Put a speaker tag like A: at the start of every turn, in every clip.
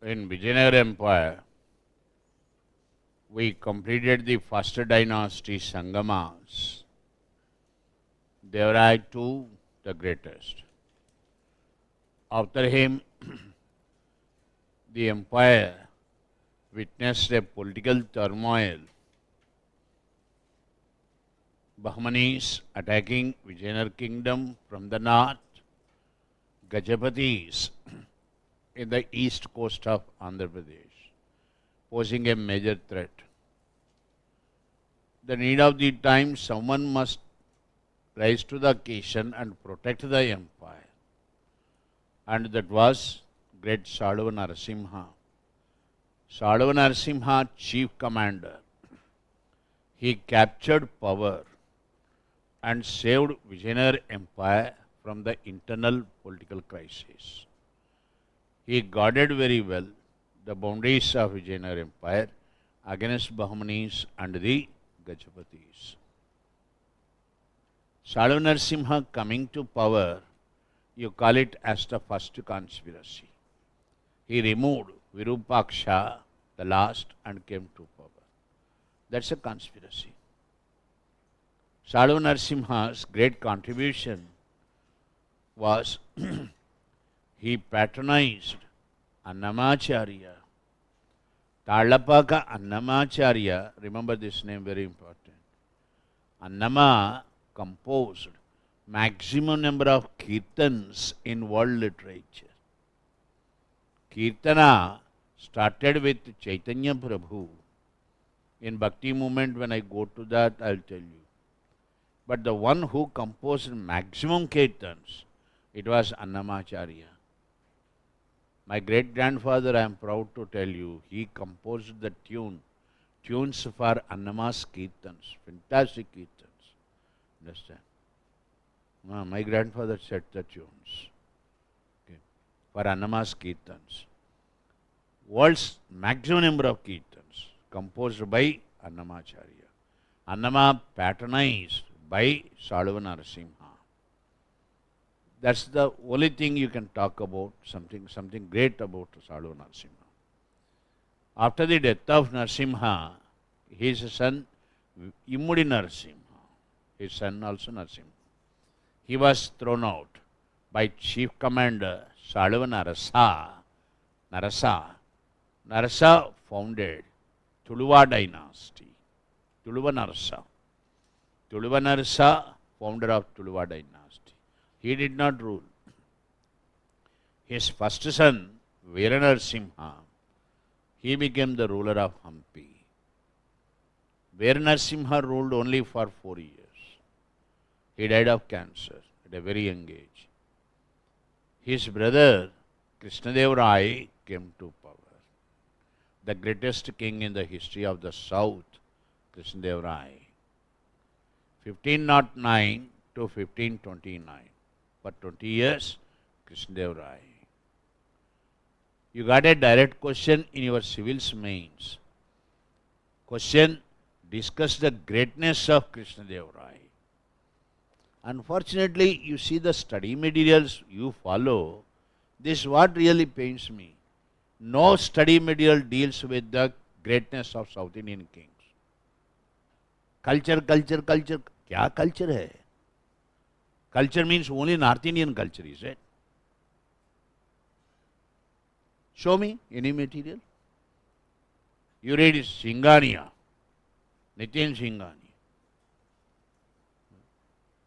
A: In Vijayanagara Empire, we completed the first dynasty Sangamas. Devaraya II, the greatest. After him, the empire witnessed a political turmoil. Bahmanis attacking Vijayanagara kingdom from the north, Gajapatis in the east coast of Andhra Pradesh, posing a major threat. The need of the time, someone must rise to the occasion and protect the empire. And that was great Sadhava Narasimha. Sadhava Narasimha, chief commander. He captured power and saved Vijayanagara Empire from the internal political crisis. He guarded very well the boundaries of Vijayanagara Empire against Bahmanis and the Gajapatis. Sadhava Narasimha coming to power, you call it as the first conspiracy. He removed Virupaksha, the last, and came to power. That's a conspiracy. Sadhava Narasimha's great contribution was he patronized Annamacharya. Tallapaka Annamacharya, remember this name, very important. Annama composed maximum number of kirtans in world literature. Kirtana started with Chaitanya Prabhu. In Bhakti movement, when I go to that, I will tell you. But the one who composed maximum kirtans, it was Annamacharya. My great-grandfather, I am proud to tell you, he composed the tunes for Annama's kirtans, fantastic kirtans. Understand? My grandfather set the tunes for Annama's kirtans. World's maximum number of kirtans composed by Annamacharya. Annama patronized by Sadhava Narasimha. That's the only thing you can talk about, something great about Sadhava Narasimha. After the death of Narasimha, his son Immudi Narasimha, his son also Narasimha, he was thrown out by chief commander Sadhava Narasa. Narasa founded Tuluva dynasty. Tuluva Narasa, founder of Tuluva dynasty. He did not rule. His first son, Veera Narasimha, he became the ruler of Hampi. Veera Narasimha ruled only for 4 years. He died of cancer at a very young age. His brother, Krishnadevaraya, came to power. The greatest king in the history of the South, Krishnadevaraya. 1509 to 1529. For 20 years, Krishnadevaraya. You got a direct question in your civils mains. Question, discuss the greatness of Krishnadevaraya. Unfortunately, you see the study materials you follow, this is what really pains me. No study material deals with the greatness of South Indian kings. Culture. Kya culture hai? Culture means only North Indian culture, is it? Show me any material. You read Singhania, Nitin Singhania.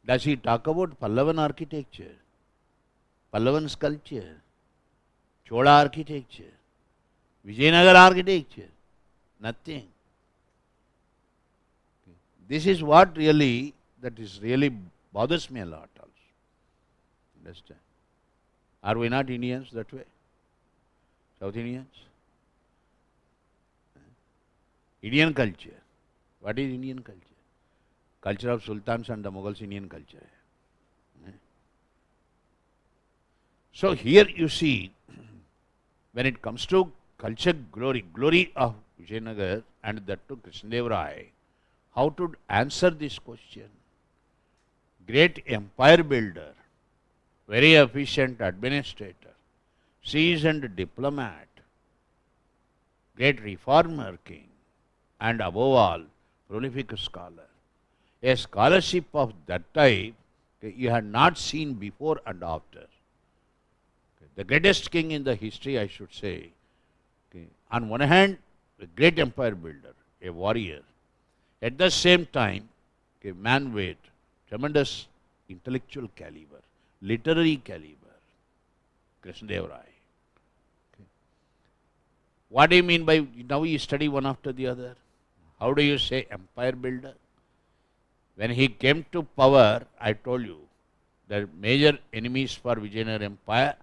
A: Does he talk about Pallavan architecture, Pallavan sculpture, Chola architecture, Vijayanagar architecture? Nothing. This is what really, that is really bothers me a lot also. Understand? Are we not Indians that way? South Indians? Indian culture. What is Indian culture? Culture of Sultans and the Mughals, Indian culture. So here you see, when it comes to culture glory of Vijayanagar and that to Krishnadevaraya, how to answer this question? Great empire builder, very efficient administrator, seasoned diplomat, great reformer king, and above all, prolific scholar. A scholarship of that type you had not seen before and after. The greatest king in the history, I should say. On one hand, a great empire builder, a warrior. At the same time, a man with tremendous intellectual caliber, literary caliber, Krishnadeva. What do you mean by now you study one after the other? How do you say empire builder? When he came to power, I told you, the major enemies for Vijayanagara Empire,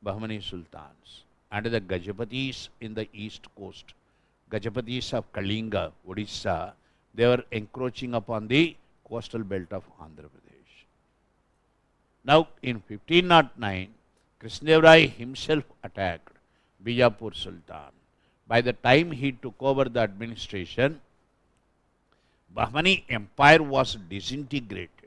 A: Bahmani Sultans and the Gajapatis in the east coast. Gajapatis of Kalinga, Odisha, they were encroaching upon the coastal belt of Andhra Pradesh. Now, in 1509, Krishnadeva himself attacked Bijapur Sultan. By the time he took over the administration, Bahmani Empire was disintegrated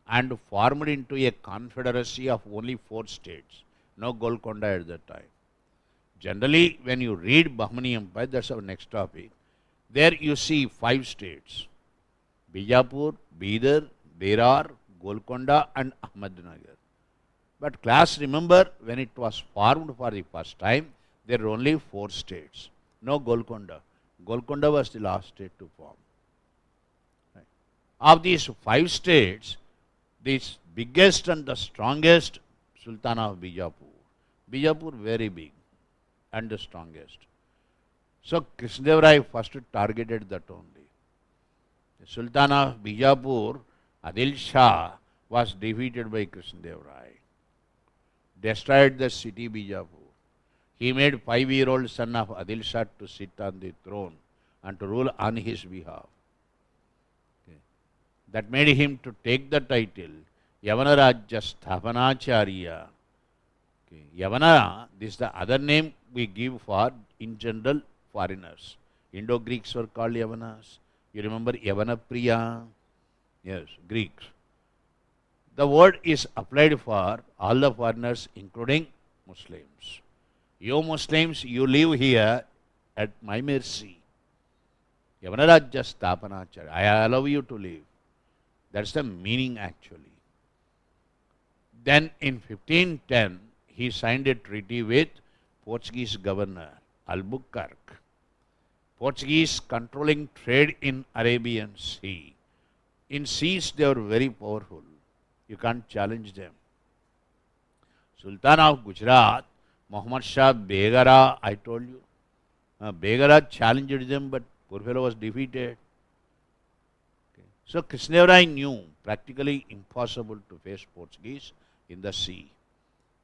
A: and formed into a confederacy of only 4 states. No Golconda at that time. Generally, when you read Bahmani Empire, that's our next topic, there you see 5 states. Bijapur, Bidar, Berar, Golconda and Ahmednagar. But class, remember, when it was formed for the first time, there were only 4 states. No Golconda. Golconda was the last state to form. Right. Of these 5 states, the biggest and the strongest, Sultan of Bijapur. Bijapur very big and the strongest. So Krishnadeva first targeted that only. The Sultan of Bijapur, Adil Shah, was defeated by Krishnadeva. Destroyed the city Bijapur. He made 5-year-old son of Adil Shah to sit on the throne and to rule on his behalf. Okay. That made him to take the title Yavana Rajya Sthapanacharya. Okay. Yavana, this is the other name we give for, in general, foreigners. Indo-Greeks were called Yavanas. You remember Yavana Priya? Yes, Greeks. The word is applied for all the foreigners, including Muslims. You Muslims, you live here at my mercy. Yavanarajya Sthapanacharya. I allow you to live. That's the meaning actually. Then in 1510, he signed a treaty with Portuguese governor Albuquerque. Portuguese controlling trade in Arabian Sea. In seas, they were very powerful. You can't challenge them. Sultan of Gujarat, Muhammad Shah Begara, I told you. Begara challenged them, but poor fellow was defeated. Okay. So Krishnadeva knew practically impossible to face Portuguese in the sea.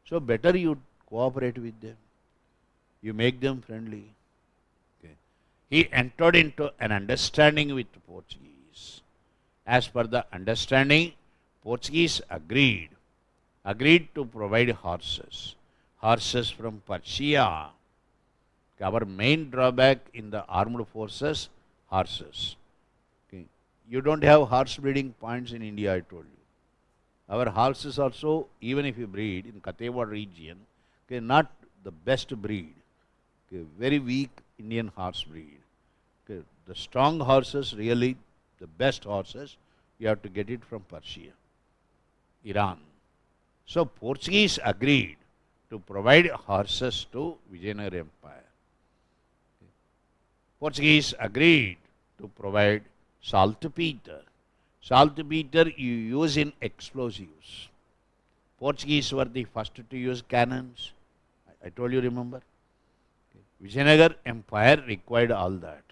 A: So better you cooperate with them. You make them friendly. Okay. He entered into an understanding with Portuguese. As per the understanding, Portuguese agreed to provide horses from Persia. Our main drawback in the armed forces, horses. Okay. You don't have horse breeding points in India, I told you. Our horses also, even if you breed in Kathiawar region, okay, not the best breed. Okay, very weak Indian horse breed. Okay, the strong horses, really the best horses, you have to get it from Persia, Iran. So Portuguese agreed to provide horses to Vijayanagara Empire. Portuguese agreed to provide saltpeter. Saltpeter you use in explosives. Portuguese were the first to use cannons. I told you, remember? Vijayanagara Empire required all that.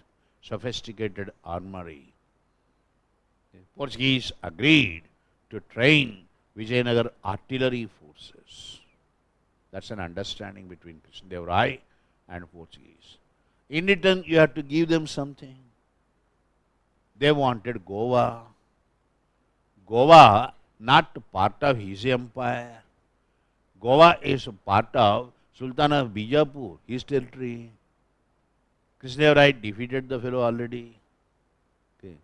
A: Sophisticated armory. Portuguese agreed to train Vijayanagara artillery forces. That's an understanding between Krishnadeva and Portuguese. In return, you have to give them something. They wanted Goa. Goa, not part of his empire. Goa is part of Sultan of Bijapur, his territory. Krishnadeva defeated the fellow already. Okay.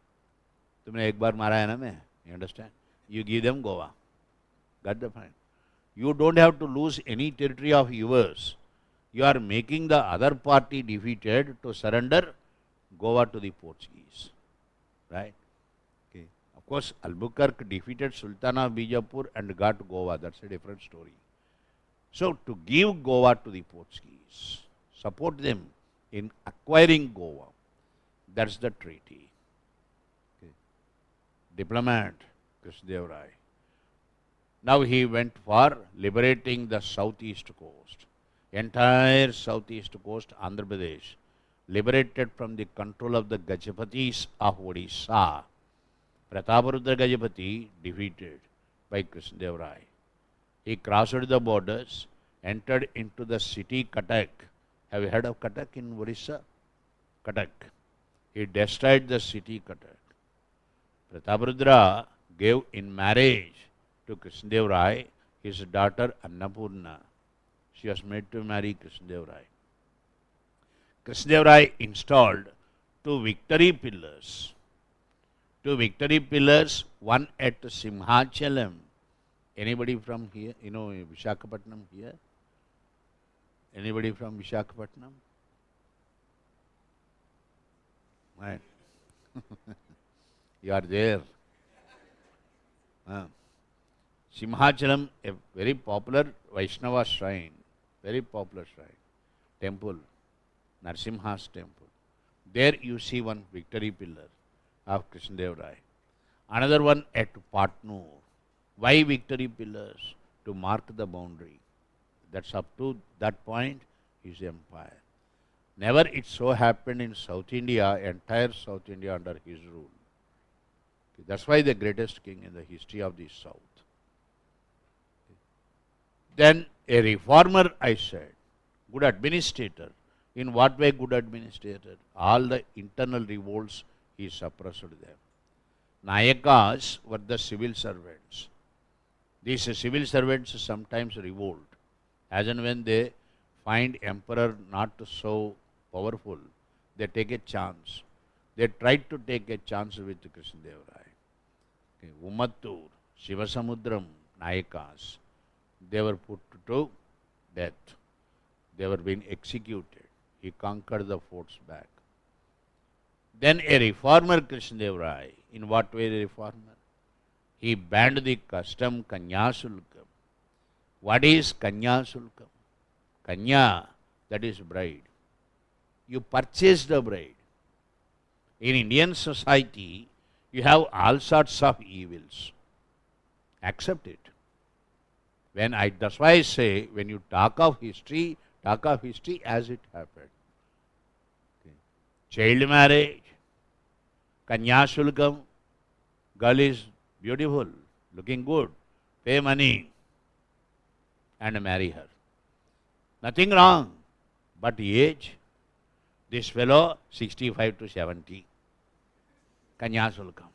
A: तुमने एक बार मारा है ना मैं, you understand? You give them Goa. Got the point? You don't have to lose any territory of yours. you are making the other party defeated to surrender Goa to the Portuguese. Right? Okay. Of course, Albuquerque defeated Sultan of Bijapur and got Goa. That's a different story. So, to give Goa to the Portuguese, support them in acquiring Goa, that's the treaty. Okay. Diplomat, Krishnadevara. Now he went for liberating the southeast coast. Entire southeast coast, Andhra Pradesh, liberated from the control of the Gajapatis of Odisha. Prataparudra Gajapati defeated by Krishnadevara. He crossed the borders, entered into the city Cuttack. Have you heard of Cuttack in Odisha? Cuttack. He destroyed the city Cuttack. Prataparudra gave in marriage to Krishnadevara his daughter Annapurna. She was made to marry Krishnadevara. Krishnadevara installed two victory pillars. Two victory pillars, one at Simhachalam. Anybody from here? You know Visakhapatnam here? Anybody from Visakhapatnam? Right. You are there. Simhachalam, a very popular Vaishnava shrine, very popular shrine, temple, Narsimha's temple. There you see one victory pillar of Krishnadevara. Another one at Patnur. Why victory pillars? To mark the boundary. That's up to that point his empire. Never it so happened in South India, entire South India under his rule. That's why the greatest king in the history of the South. Then a reformer, I said, good administrator. In what way good administrator? All the internal revolts, he suppressed them. Nayakas were the civil servants. These civil servants sometimes revolt. As and when they find emperor not so powerful, they take a chance. They tried to take a chance with Krishnadevara. Okay. Umattur, Shivasamudram, Nayakas, they were put to death. They were being executed. He conquered the forts back. Then a reformer, Krishnadevara. In what way a reformer? He banned the custom Kanyasulkam. What is Kanyasulkam? Kanya, that is bride. You purchase the bride. In Indian society, you have all sorts of evils. Accept it. That's why I say, when you talk of history as it happened. Okay. Child marriage, Kanyashulkam, girl is beautiful, looking good, pay money and marry her. Nothing wrong, but age, this fellow 65 to 70, Kanyashulkam.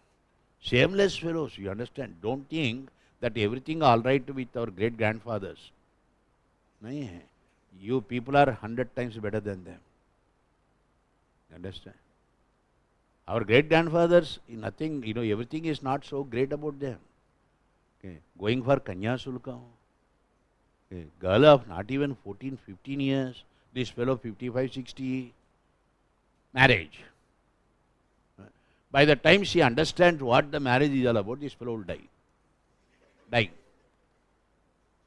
A: Shameless fellows, you understand. Don't think that everything all right with our great grandfathers. No, you people are 100 times better than them. Understand? Our great grandfathers, nothing, everything is not so great about them. Okay. Going for Kanyasulkam. Okay. Girl of not even 14, 15 years, this fellow 55, 60, marriage. By the time she understands what the marriage is all about, this fellow will die.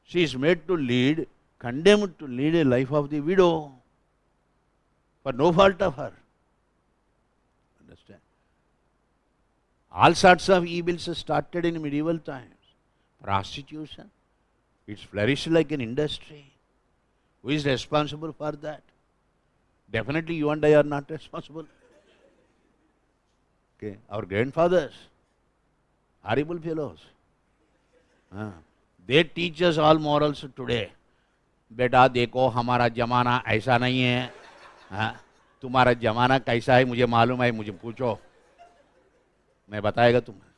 A: She is made to lead, condemned to lead a life of the widow for no fault of her. Understand? All sorts of evils started in medieval times. Prostitution, it's flourished like an industry. Who is responsible for that? Definitely you and I are not responsible. Okay. Our grandfathers, horrible fellows. They teach us all morals today. बेटा देखो हमारा जमाना ऐसा नहीं है, तुम्हारा जमाना कैसा है मुझे मालूम है, मुझे पूछो, मैं बताएगा तुम्हें.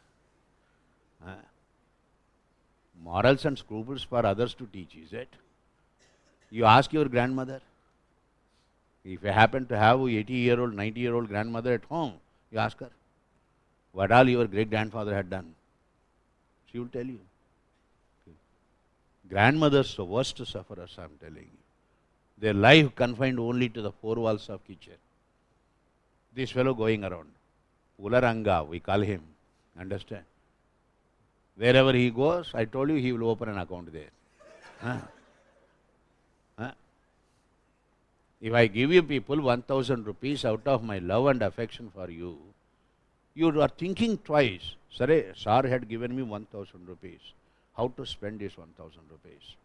A: Morals and scruples for others to teach, is it? You ask your grandmother. If you happen to have 80-year-old, 90-year-old grandmother at home, you ask her, what all your great-grandfather had done. She will tell you. Okay. Grandmothers, the worst sufferers, I am telling you. Their life confined only to the four walls of kitchen. This fellow going around. Ularanga, we call him. Understand? Wherever he goes, I told you he will open an account there. Huh? Huh? If I give you people 1,000 rupees out of my love and affection for you, you are thinking twice. Sir had given me 1,000 rupees. How to spend this 1,000 rupees?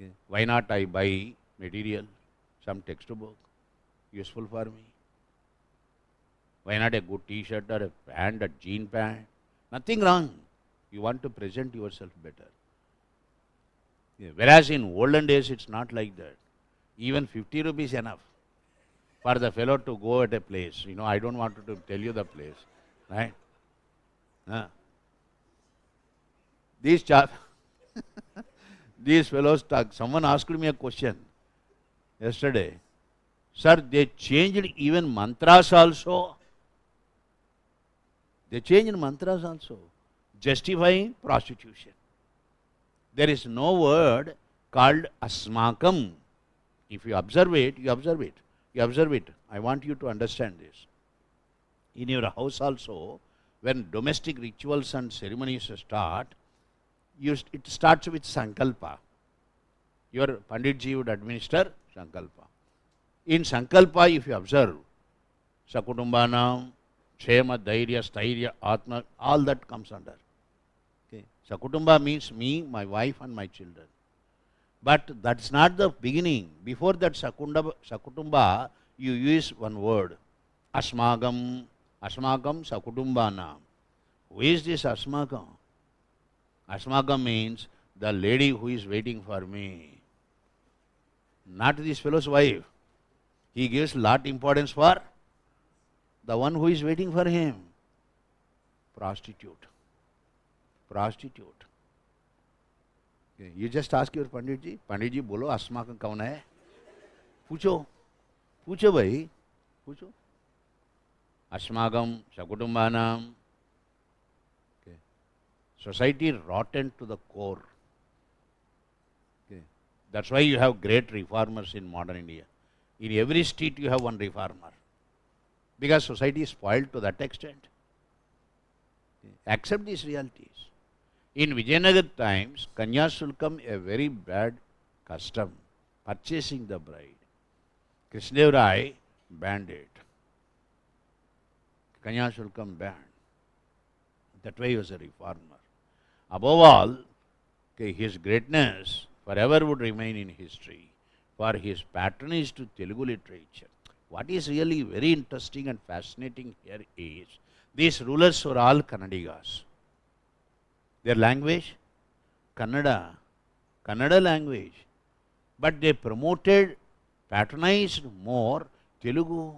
A: Okay. Why not I buy material, some textbook, useful for me? Why not a good t-shirt or a pant, a jean pant? Nothing wrong. You want to present yourself better. Yeah. Whereas in olden days, it's not like that. Even 50 rupees enough for the fellow to go at a place. You know, I don't want to tell you the place. Right? These fellows talk. Someone asked me a question yesterday. Sir, they changed even mantras also. They changed mantras also, justifying prostitution. There is no word called asmakam. If you observe it, you observe it. You observe it. I want you to understand this. In your house also, when domestic rituals and ceremonies start, it starts with Sankalpa. Your Panditji would administer Sankalpa. In Sankalpa, if you observe, Sakutumbanam, Kshema, Dhairya, Stairya, Atma, all that comes under. Okay. Sakutumba means me, my wife and my children. But that's not the beginning. Before that Sakutumba, you use one word. Asmagam, Asmagam Sakutumbana. Who is this Asmagam? Asmagam means the lady who is waiting for me. Not this fellow's wife. He gives lot importance for the one who is waiting for him. Prostitute. Prostitute. Okay. You just ask your Panditji, Panditji, bolo Asmakam kaun hai? Pucho. Pucho bhai. Pucho. Asmagam, Sakutumbanam. Okay. Society rotten to the core. Okay. That's why you have great reformers in modern India. In every street you have one reformer. Because society is spoiled to that extent. Okay. Accept these realities. In Vijayanagar times, Kanya Sulkam, a very bad custom, purchasing the bride. Krishnadev Rai banned it. Kanya Sulkam banned. That way he was a reformer. Above all, okay, his greatness forever would remain in history for his patronage to Telugu literature. What is really very interesting and fascinating here is, these rulers were all Kannadigas. Their language, Kannada language. But they promoted, patronized more Telugu.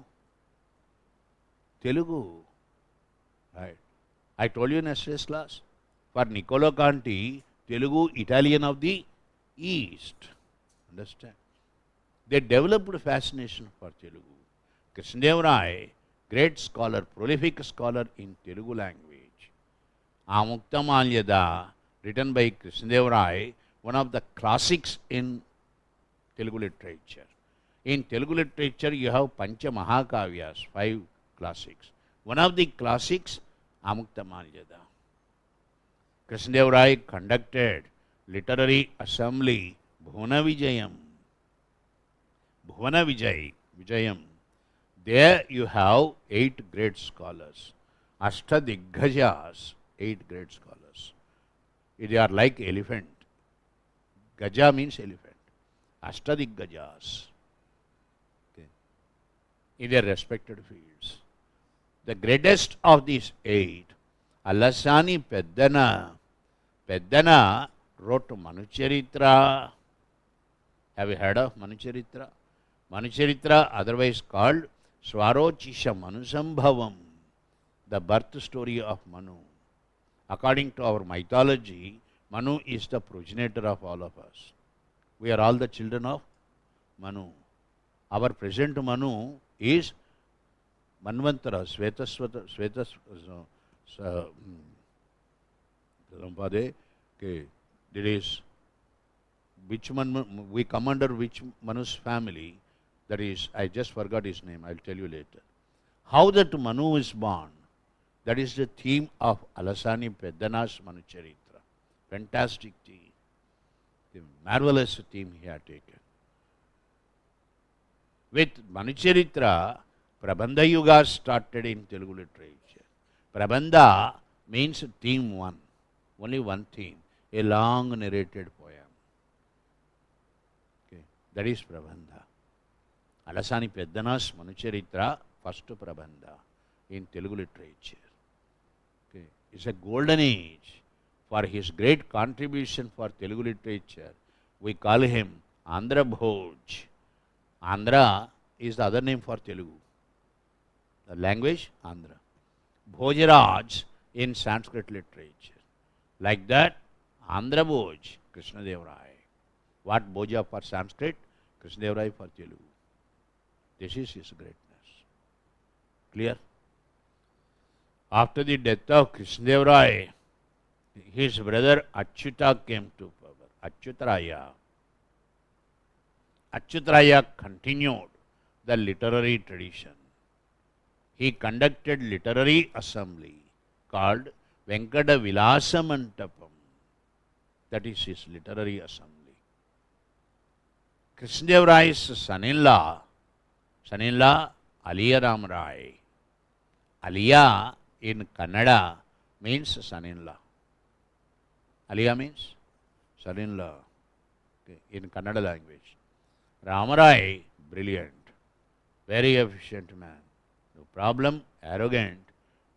A: Right. I told you in yesterday's class, for Niccolo Conti, Telugu, Italian of the East. Understand? They developed a fascination for Telugu. Krishnadev Rai, great scholar, prolific scholar in Telugu language. Amukta, written by Krishnadev Rai, one of the classics in Telugu literature. In Telugu literature, you have Pancha Mahakavyas, 5 classics. One of the classics, Amukta Malyada. Krishnadev Rai conducted literary assembly, Bhuvana Vijayam. There you have 8 great scholars. Ashtadigajas, 8 great scholars. They are like elephant. Gaja means elephant. Ashtadigajas. Okay. In their respected fields. The greatest of these 8, Alasani Peddana wrote Manucharitra. Have you heard of Manucharitra? Manucharitra, otherwise called Swarochisha Manusambhavam, the birth story of Manu. According to our mythology, Manu is the progenitor of all of us. We are all the children of Manu. Our present Manu is Manvantara, there is which we come under which Manu's family, that is, I just forgot his name, I'll tell you later. How that Manu is born, that is the theme of Alasani Peddana's Manu Charitra. Fantastic theme. The marvelous theme he had taken. With Manu Charitra, Prabandha Yuga started in Telugu literature. Prabandha means theme one, only one theme, a long narrated poem. Okay, that is Prabandha. Alasani Peddana's Manu Charitra, first Prabandha in Telugu literature. Okay, it's a golden age. For his great contribution for Telugu literature, we call him Andhra Bhoj. Andhra is the other name for Telugu. The language, Andhra. Bhojaraj in Sanskrit literature. Like that, Andhra Bhoj, Krishna Deva Rai. What Bhoja for Sanskrit? Krishna Deva Rai for Telugu. This is his greatness. Clear? After the death of Krishna Deva Rai, his brother Achyuta came to power. Achyutaraya continued the literary tradition. He conducted literary assembly called Venkata Vilasa Mantapam. That is his literary assembly. Krishna Deva Rai's son-in-law Aliya Ram Rai. Aliya in Kannada means son-in-law. Aliya means son-in-law, okay, in Kannada language. Ramarai, brilliant, very efficient man. No problem, arrogant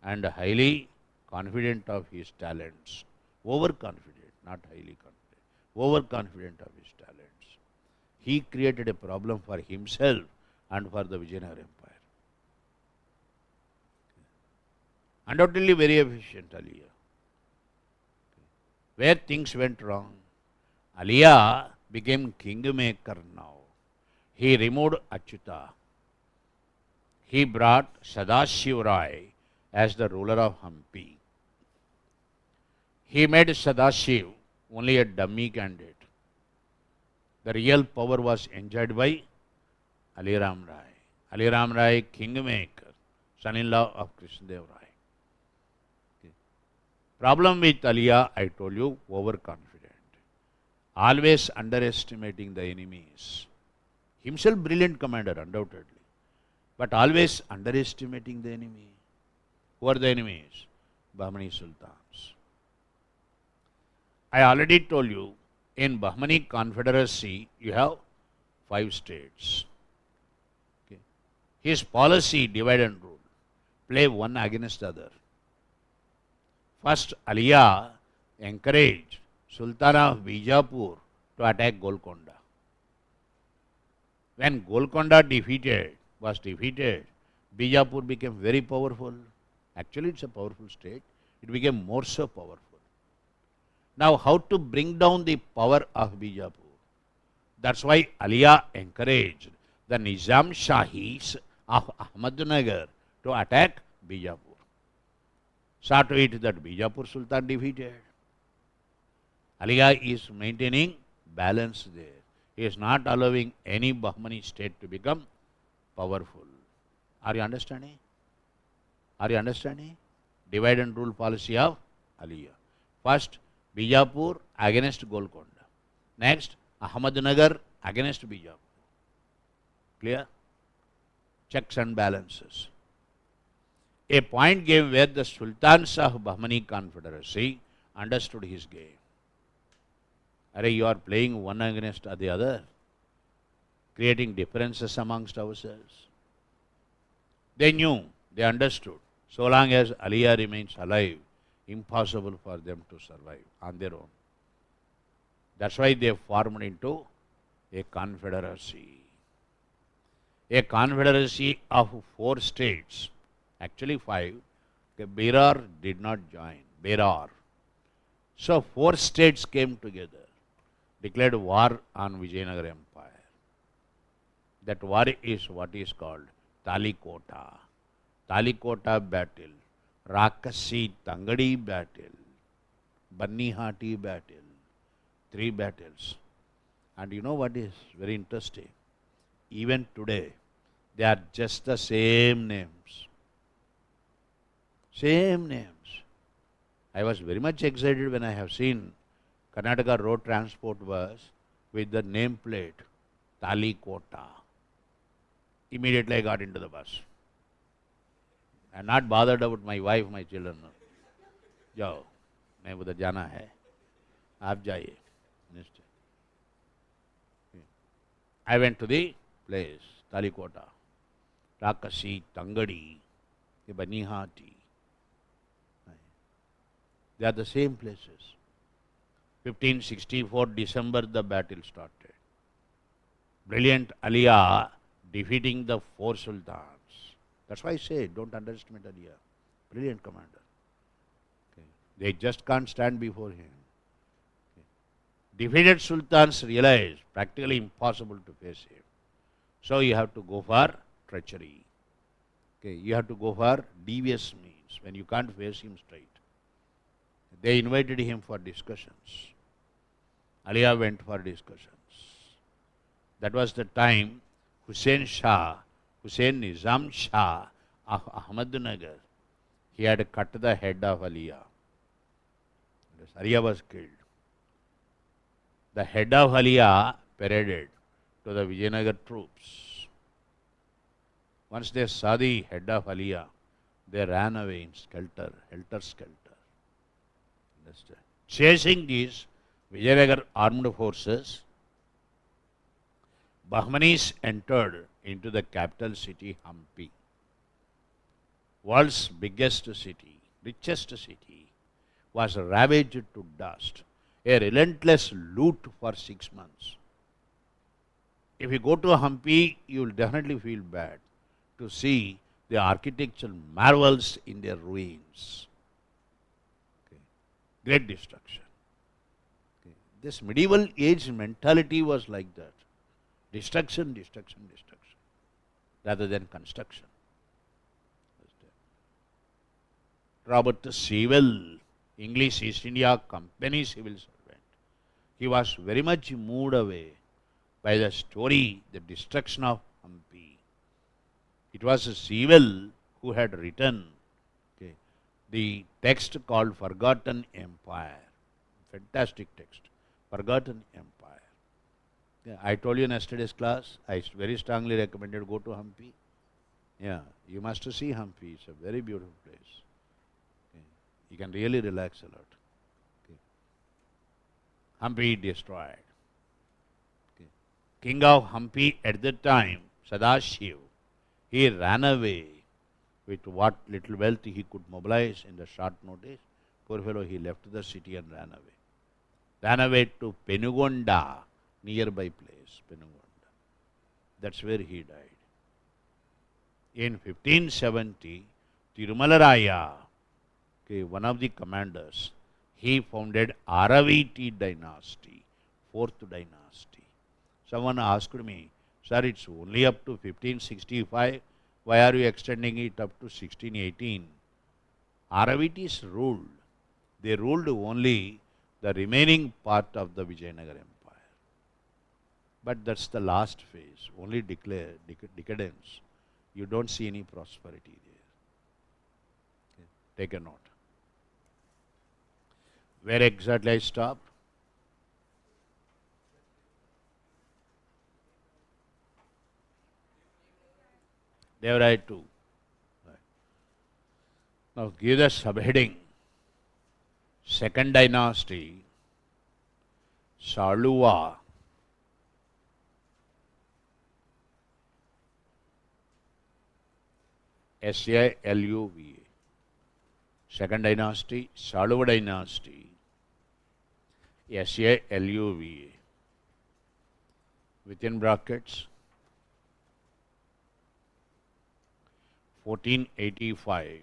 A: and highly confident of his talents. Overconfident, not highly confident. Overconfident of his talents. He created a problem for himself and for the Vijayanagara Empire. Undoubtedly very efficient, Aliya. Where things went wrong, Aliya became kingmaker now. He removed Achyuta. He brought Sadashiv Rai as the ruler of Hampi. He made Sadashiv only a dummy candidate. The real power was enjoyed by Aliya Ram Rai. Aliya Ram Rai, kingmaker, son-in-law of Krishna Deva Rai. Problem with Aliya, I told you, overconfident. Always underestimating the enemies. Himself brilliant commander, undoubtedly. But always underestimating the enemy. Who are the enemies? Bahmani Sultans. I already told you, in Bahmani Confederacy, you have 5 states. Okay. His policy, divide and rule. Play one against the other. First, Aliya encouraged Sultan of Bijapur to attack Golconda. When Golconda was defeated, Bijapur became very powerful. Actually, it's a powerful state. It became more so powerful. Now, how to bring down the power of Bijapur? That's why Aliya encouraged the Nizam Shahis of Ahmednagar to attack Bijapur. Saw to it that Bijapur Sultan defeated. Aliya is maintaining balance there. He is not allowing any Bahmani state to become powerful. Are you understanding? Are you understanding? Divide and rule policy of Aliya. First, Bijapur against Golconda. Next, Ahmednagar against Bijapur. Clear? Checks and balances. A point game where the Sultans of Bahmani Confederacy understood his game. Array, you are playing one against the other, creating differences amongst ourselves. They knew, they understood. So long as Aliya remains alive, impossible for them to survive on their own. That's why they formed into a confederacy. A confederacy of 4 states. Actually 5. Berar did not join. Berar. So 4 states came together, declared war on Vijayanagara Empire. That war is what is called Talikota. Talikota battle, Rakasi Tangadi battle, Bannihati battle. 3 battles. And you know what is very interesting? Even today, they are just the same names. Same names. I was very much excited when I have seen Karnataka road transport bus with the nameplate Talikota. Immediately I got into the bus. I am not bothered about my wife, my children. जाओ, मैं उधर जाना है, आप जाइए. I went to the place, Talikota, Rakasi, Tangadi, Banihati. They are the same places. 1564 December the battle started. Brilliant Aliya defeating the four sultans. That's why I say don't underestimate Aliya. Brilliant commander. Okay. They just can't stand before him. Okay. Defeated sultans realized practically impossible to face him. So you have to go for treachery. Okay. You have to go for devious means when you can't face him straight. They invited him for discussions. Aliya went for discussions. That was the time Hussein Nizam Shah of Ahmednagar, he had cut the head of Aliya. Aliya was killed. The head of Aliya paraded to the Vijayanagar troops. Once they saw the head of Aliya, they ran away in helter-skelter. Chasing these Vijayanagar armed forces, Bahmanis entered into the capital city Hampi. World's biggest city, richest city, was ravaged to dust. A relentless loot for 6 months. If you go to Hampi, you will definitely feel bad to see the architectural marvels in their ruins. Okay. Great destruction. Okay. This medieval age mentality was like that. Destruction, rather than construction. Robert Sewell, English East India Company civil servant, he was very much moved away by the story, the destruction of Hampi. It was Sewell who had written the text called Forgotten Empire. Fantastic text, Forgotten Empire. Yeah, I told you in yesterday's class, I very strongly recommended go to Hampi. Yeah, you must see Hampi. It's a very beautiful place. Okay. You can really relax a lot. Okay. Hampi destroyed. Okay. King of Hampi at that time, Sadashiv, he ran away with what little wealth he could mobilize in the short notice. Poor fellow, he left the city and ran away. Ran away to Penugonda, nearby place, Penugonda. That's where he died. In 1570, Tirumalaraya, one of the commanders, he founded Araviti dynasty, 4th dynasty. Someone asked me, sir, it's only up to 1565. Why are you extending it up to 1618? Aravitis ruled. They ruled only the remaining part of the Vijayanagar Empire. But that's the last phase, only decadence. You don't see any prosperity there. Okay. Take a note. Where exactly I stopped? Devaraya II. Right. Now give the subheading. Second dynasty, Saluva. Saluva. Second dynasty, Saluva dynasty, Saluva. Within brackets, 1485,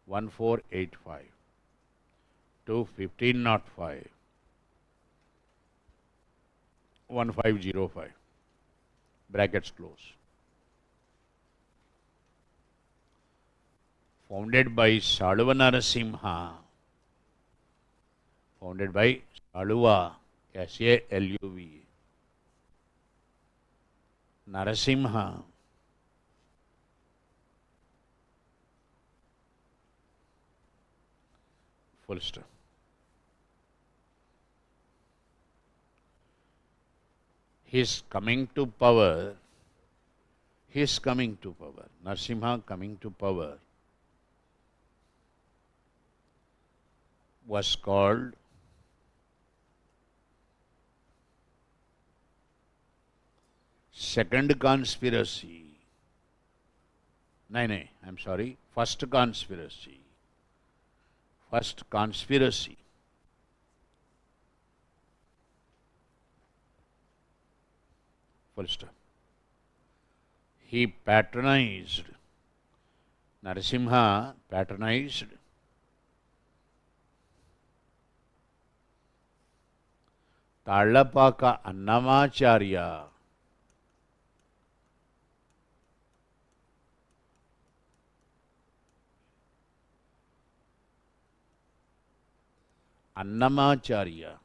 A: 1485 to 1505, 1505. Brackets close. Founded by Saluva Narasimha, founded by Saluva, Saluva, Narasimha full stop. His coming to power, Narasimha coming to power was called second conspiracy. I'm sorry, first conspiracy. First conspiracy. Full stop. He patronized, Narasimha patronized Tallapaka Annamacharya. Annamacharya.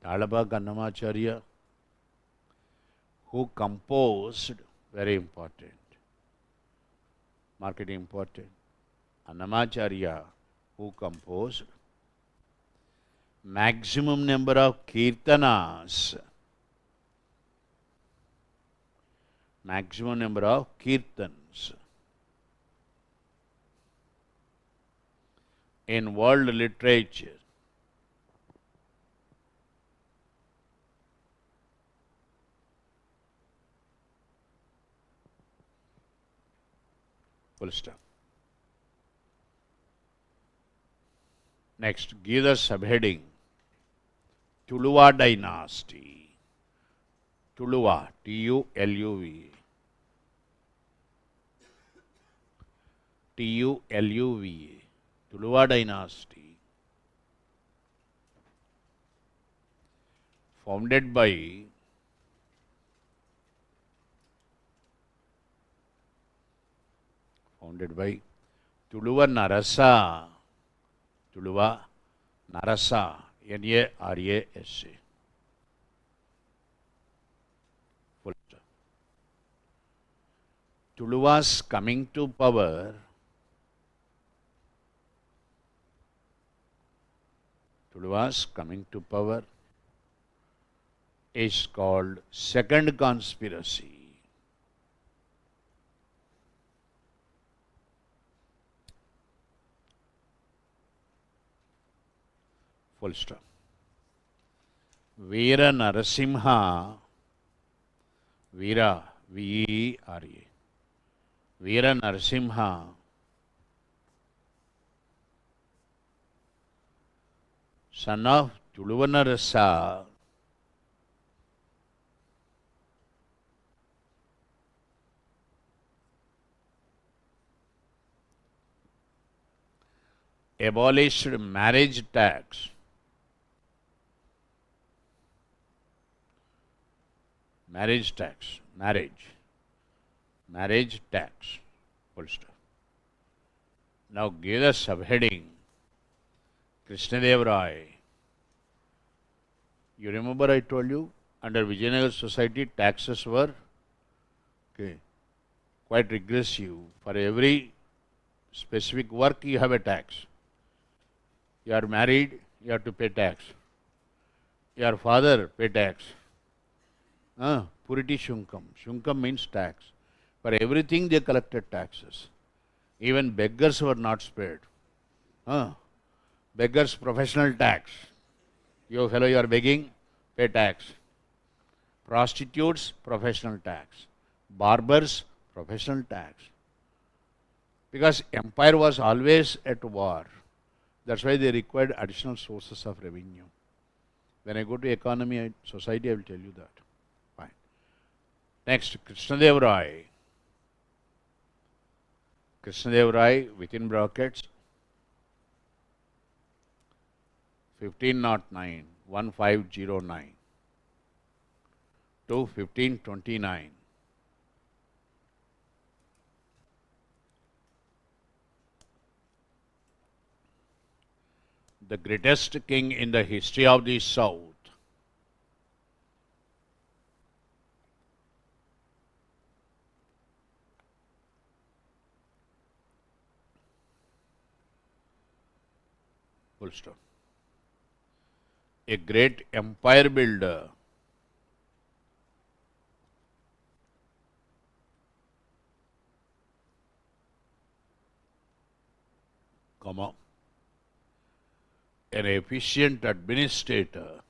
A: Tallapaka Annamacharya, who composed, very important, mark it important, Annamacharya, who composed maximum number of kirtanas, maximum number of kirtans in world literature. Full stop. Next, give the subheading Tuluva dynasty. Tuluva, T-U-L-U-V. T-U-L-U-V. Tuluva dynasty. Founded by Tuluva Narasa. Tuluva Narasa. N-A-R-A-S-A. Full stop. Tuluva's coming to power is called second conspiracy. Full stop. Veera Narasimha, Veera, V-E-R-A, Veera Narasimha son of Tuluvanarasa abolished marriage tax. Marriage tax. Full stop. Now give the subheading Krishnadevaraya. You remember I told you under Vijayanagara society taxes were quite regressive. For every specific work you have a tax. You are married, you have to pay tax. Your father pay tax. Puriti Shunkam. Shunkam means tax. For everything they collected taxes. Even beggars were not spared. Beggars professional tax. You fellow, you are begging, pay tax. Prostitutes, professional tax. Barbers, professional tax. Because empire was always at war. That's why they required additional sources of revenue. When I go to economy, society, I will tell you that. Fine. Next, Krishnadevaraya. Krishnadevaraya, within brackets, 1509 to 1529. the greatest king in the history of the South. Full stop. A great empire builder. Comma. An efficient administrator.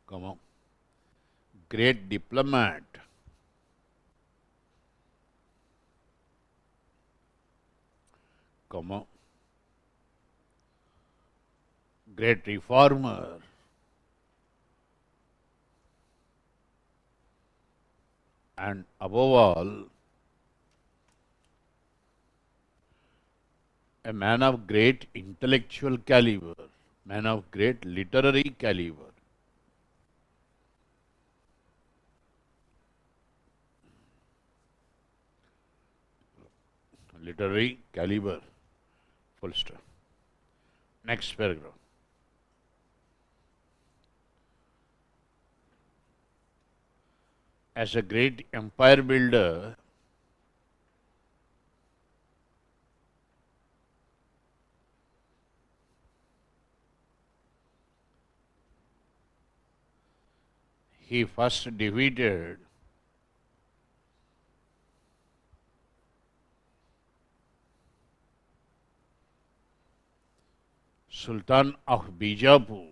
A: Comma. Great diplomat. Comma. Great reformer. And above all, a man of great intellectual caliber, man of great literary caliber. Literary caliber. Full stop. Next paragraph. As a great empire builder, he first defeated Sultan of Bijapur.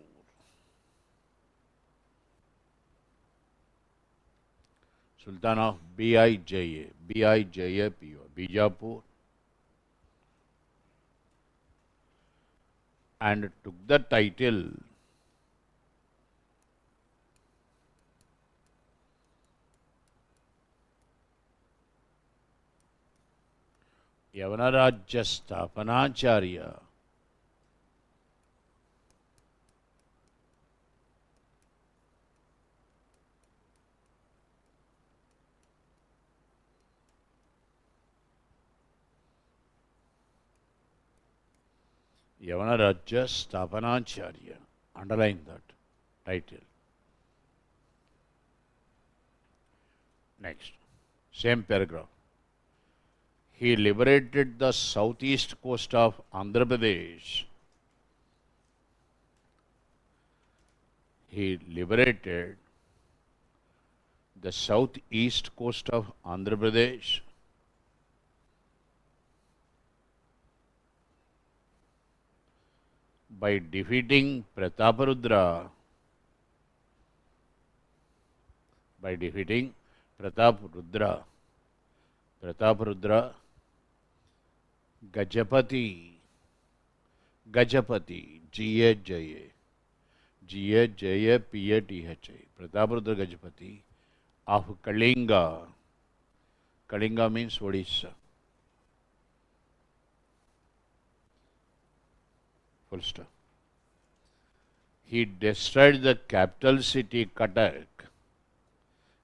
A: Sultan of Bijapur, and took the title Yavanarajya Sthapanacharya. Yavanarajya Sthapanacharya. Underline that title. Next, same paragraph. He liberated the southeast coast of Andhra Pradesh. He liberated the southeast coast of Andhra Pradesh by defeating Prataparudra, Prataparudra, Gajapati, G-A-J-A-P-A-T-H-A, Prataparudra Gajapati of Kalinga. Kalinga means Odisha. Full stop. He destroyed the capital city Cuttack,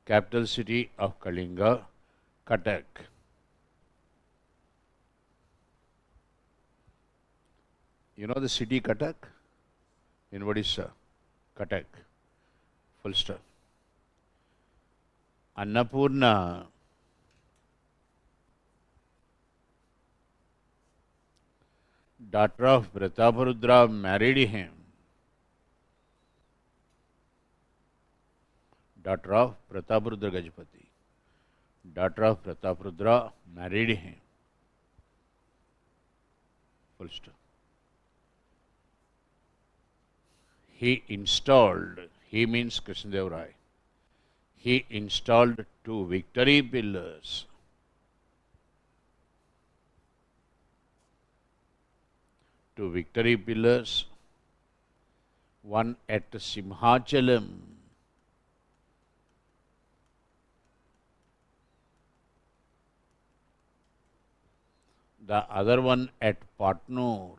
A: capital city of Kalinga, Cuttack. You know the city Cuttack in Odisha? Cuttack. Full stop. Annapurna, daughter of Prataparudra, married him. Daughter of Prataparudra Gajapati. Daughter of Prataparudra married him. Full stop. He means Krishnadev Rai. He installed 2 victory pillars. One at Simhachalam, the other one at Patnur.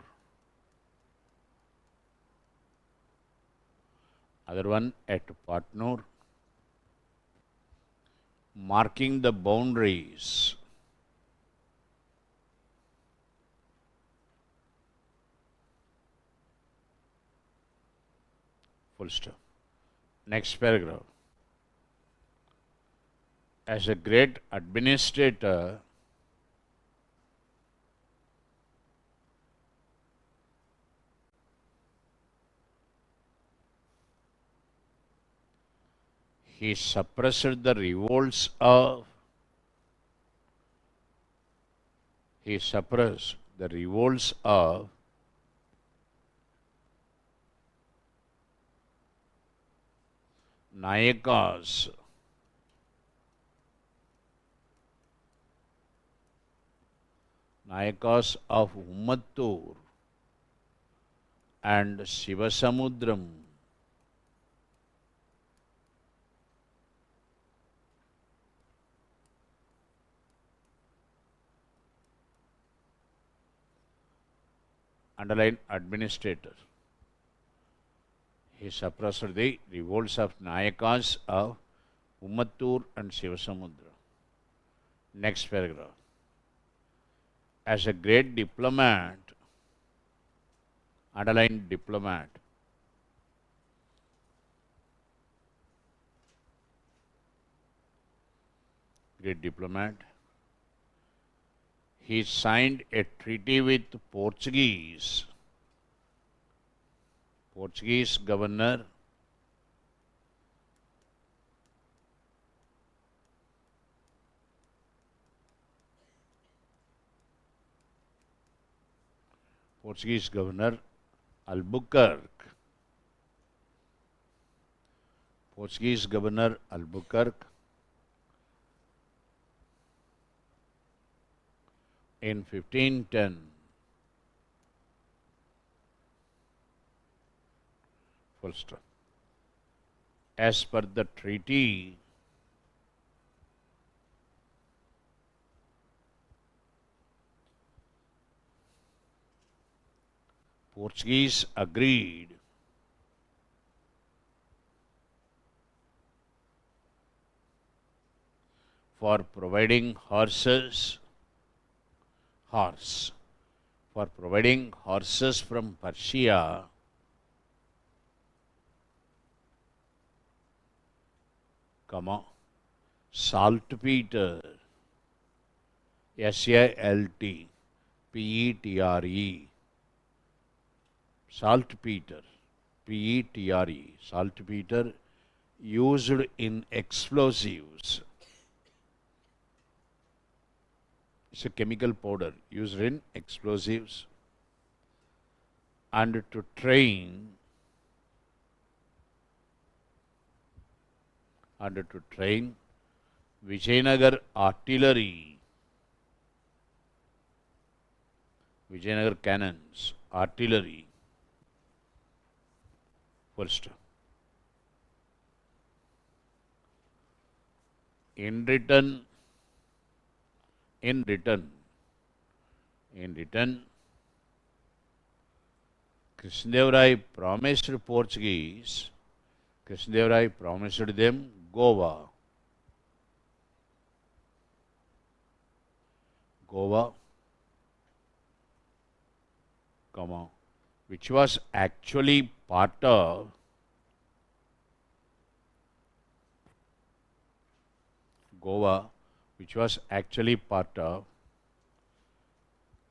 A: marking the boundaries. Full stop. Next paragraph. As a great administrator, he suppressed the revolts of Nayakas of Ummattur and Shivasamudram. Underline administrator. He suppressed the revolts of Nayakas of Ummattur and Shivasamudra. Next paragraph. As a great diplomat, underline diplomat. Great diplomat. He signed a treaty with Portuguese governor Albuquerque. In 1510. Full stop. As per the treaty, Portuguese agreed for providing horses from Persia saltpeter, saltpetre, saltpeter used in explosives. It's a chemical powder used in explosives, and to train Vijayanagar cannons, artillery. First, in return, Krishnadev promised Portuguese, promised them Goa, which was actually part of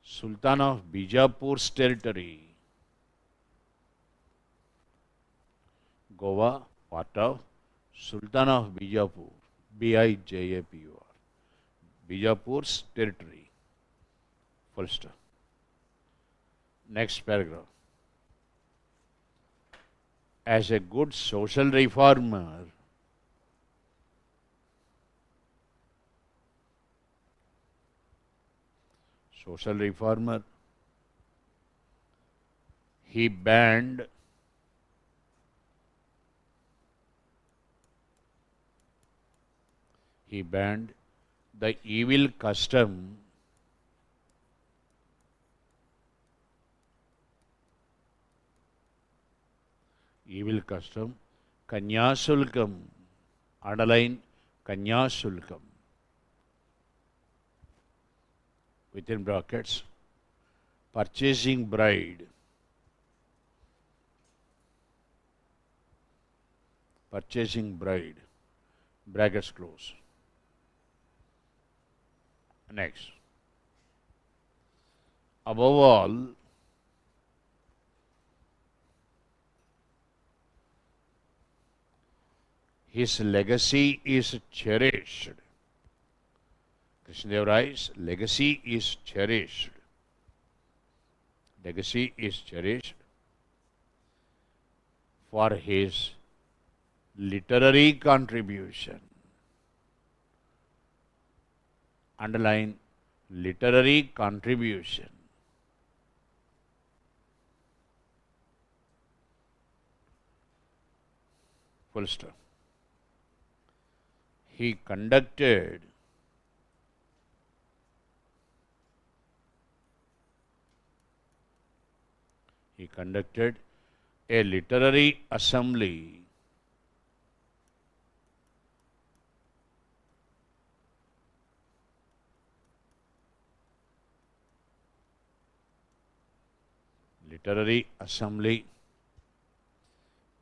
A: Sultan of Bijapur's territory. Goa, part of Sultan of Bijapur, Bijapur, Bijapur's territory. Full stop. Next paragraph. As a good social reformer, he banned the evil custom Kanyasulkam, underline Kanyasulkam, within brackets, purchasing bride, brackets close. Next, above all, his legacy is cherished. Krishnadev Rai's legacy is cherished. Legacy is cherished for his literary contribution. Underline literary contribution. Full stop. He conducted a literary assembly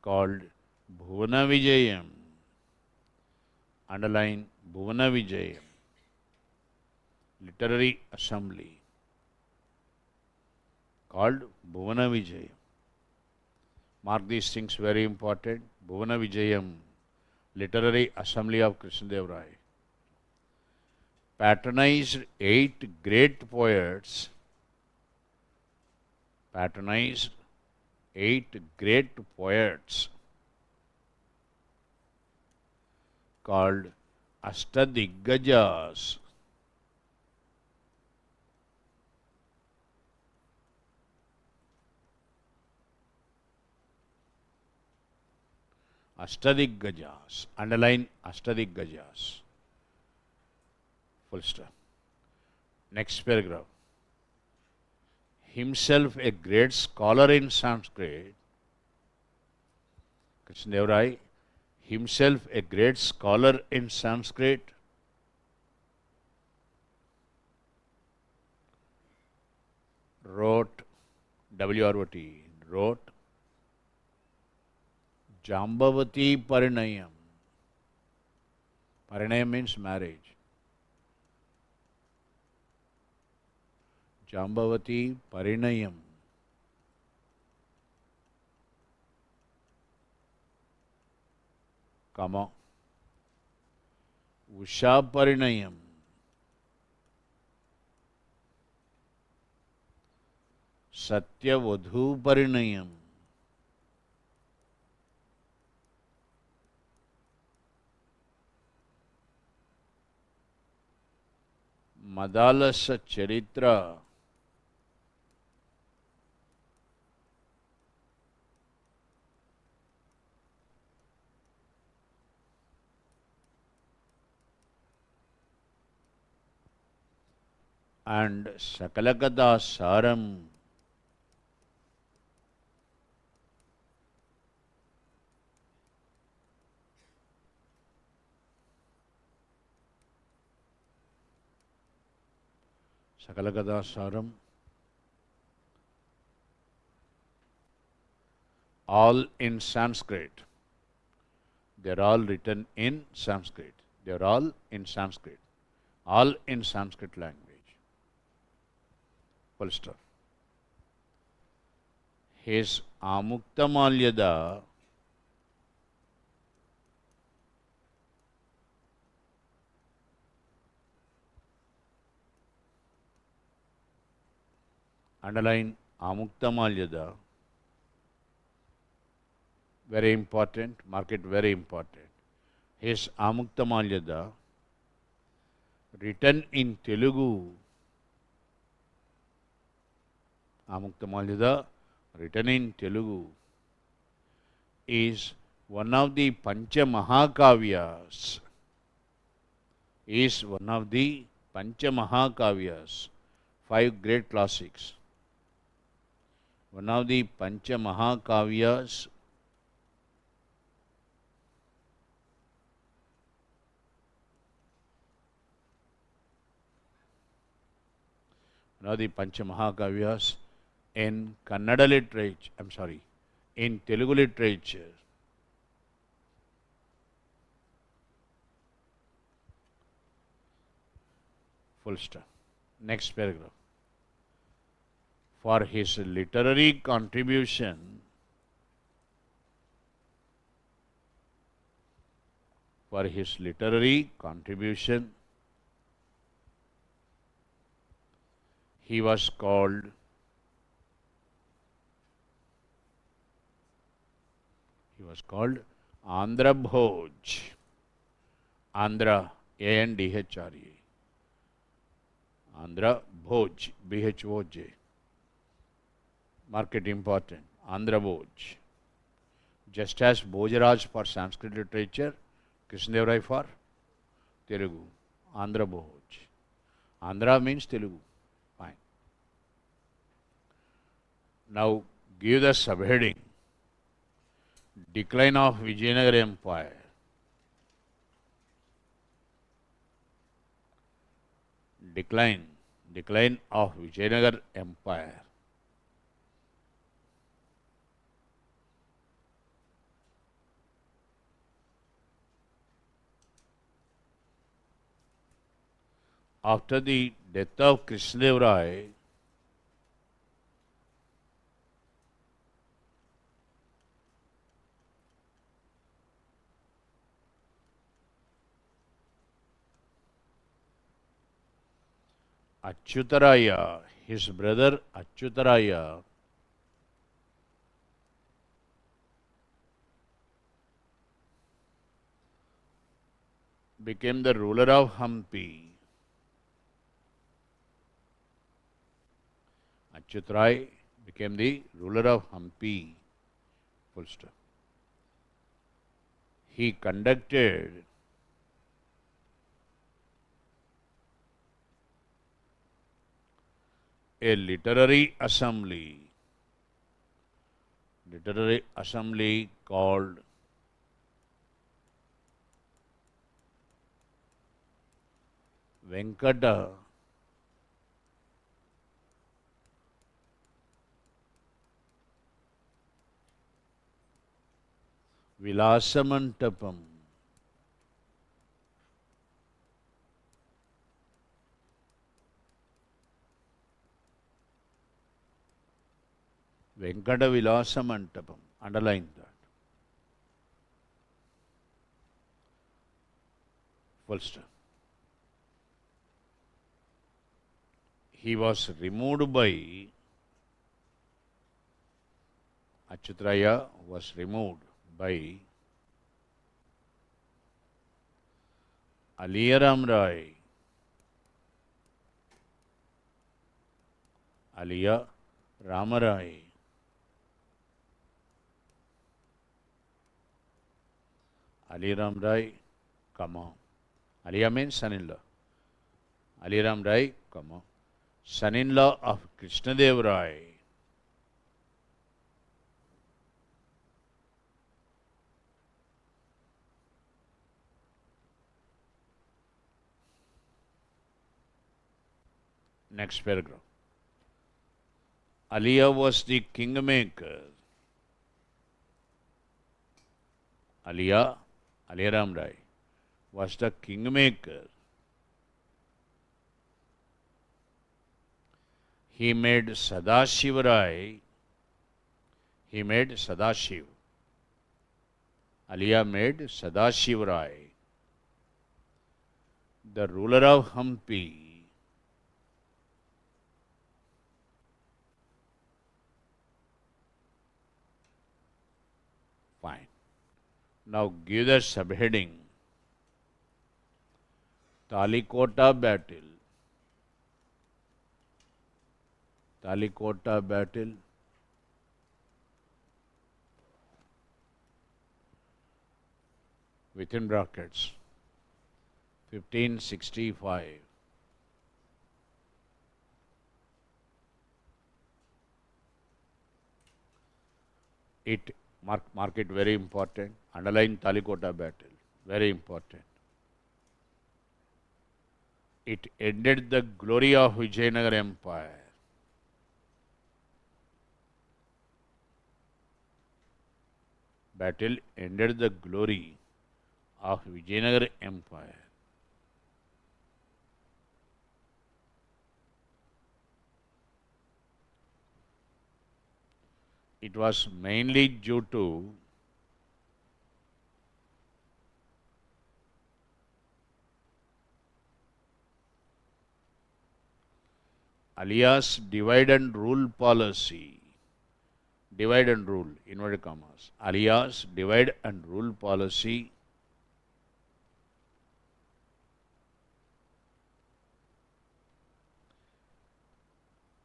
A: called Bhuvana Vijayam. Underline Bhuvana Vijayam. Literary assembly called Bhuvana Vijayam. Mark these things, very important. Bhuvana Vijayam, literary assembly of Krishnadev Rai, patronized 8 great poets. Patronized 8 great poets called Ashtadiggajas. Ashtadiggajas. Underline Ashtadiggajas. Full stop. Next paragraph. Himself a great scholar in Sanskrit. Krishnadev Rai, himself a great scholar in Sanskrit, wrote, W-R-O-T, wrote Jambavati Parinayam. Parinayam means marriage. Jambavati Parinayam. Comma. Usha Parinayam. Satyavadhu Parinayam. Madalasa Charitra. And Sakalakada Saram. Sakalakada Saram. All in Sanskrit. They're all written in Sanskrit. They're all in Sanskrit. All in Sanskrit language. Full stop. His Amukta Malyada underline Amukta Malyada, very important, mark it, very important. His Amukta Malyada, written in Telugu, Amukta Malyada, written in Telugu, is one of the Pancha Mahakavyas. Is one of the Pancha Mahakavyas, 5 great classics. One of the Pancha Mahakavyas, the Panchamaha in Kannada literature, in Telugu literature. Full stop. Next paragraph. For his literary contribution, he was called Andhra Bhoj. Andhra, A-N-D-H-R-A. Andhra Bhoj, B-H-O-J. Mark it important. Andhra Bhoj. Just as Bhojaraj for Sanskrit literature, Krishnadev for Telugu. Andhra Bhoj. Andhra means Telugu. Fine. Now give the subheading. Decline of Vijayanagara Empire. Decline of Vijayanagara Empire. After the death of Krishnadev Rai, Achyutaraya, his brother Achyutaraya, became the ruler of Hampi. Achyutarai became the ruler of Hampi. Full stop. He conducted a literary assembly called Venkata Vilasamantapam. Venkata Vilasamantapam. Underline that. Full stop. He was removed by Achyutaraya was removed by Aliyaram Rai. Aliya Ramarai. Aliyaram Rai, comma. Aliya means son-in-law. Aliyaram Rai, comma. Son-in-law of Krishnadev Rai. Next paragraph. Aliya was the kingmaker. Aliyaram Rai, was the kingmaker. He made Sadashiva Rai. Aliya made Sadashiva Rai the ruler of Hampi. Fine. Now give the subheading. Talikota battle. Within brackets 1565. It mark it very important. Underline Talikota battle. Very important. It ended the glory of Vijayanagara Empire. Battle ended the glory of Vijayanagara Empire. It was mainly due to alias divide and rule policy. Divide and rule, inverted commas. Alias divide and rule policy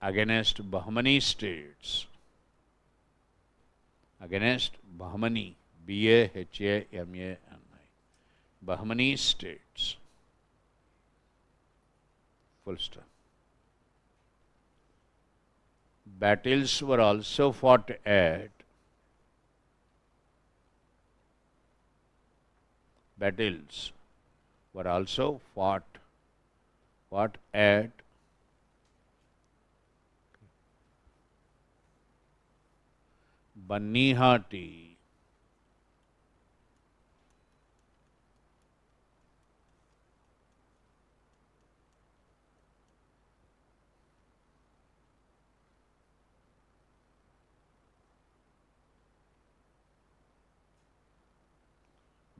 A: against Bahmani states. Against Bahmani, Bahmani, Bahmani states. Full stop. Battles were also fought at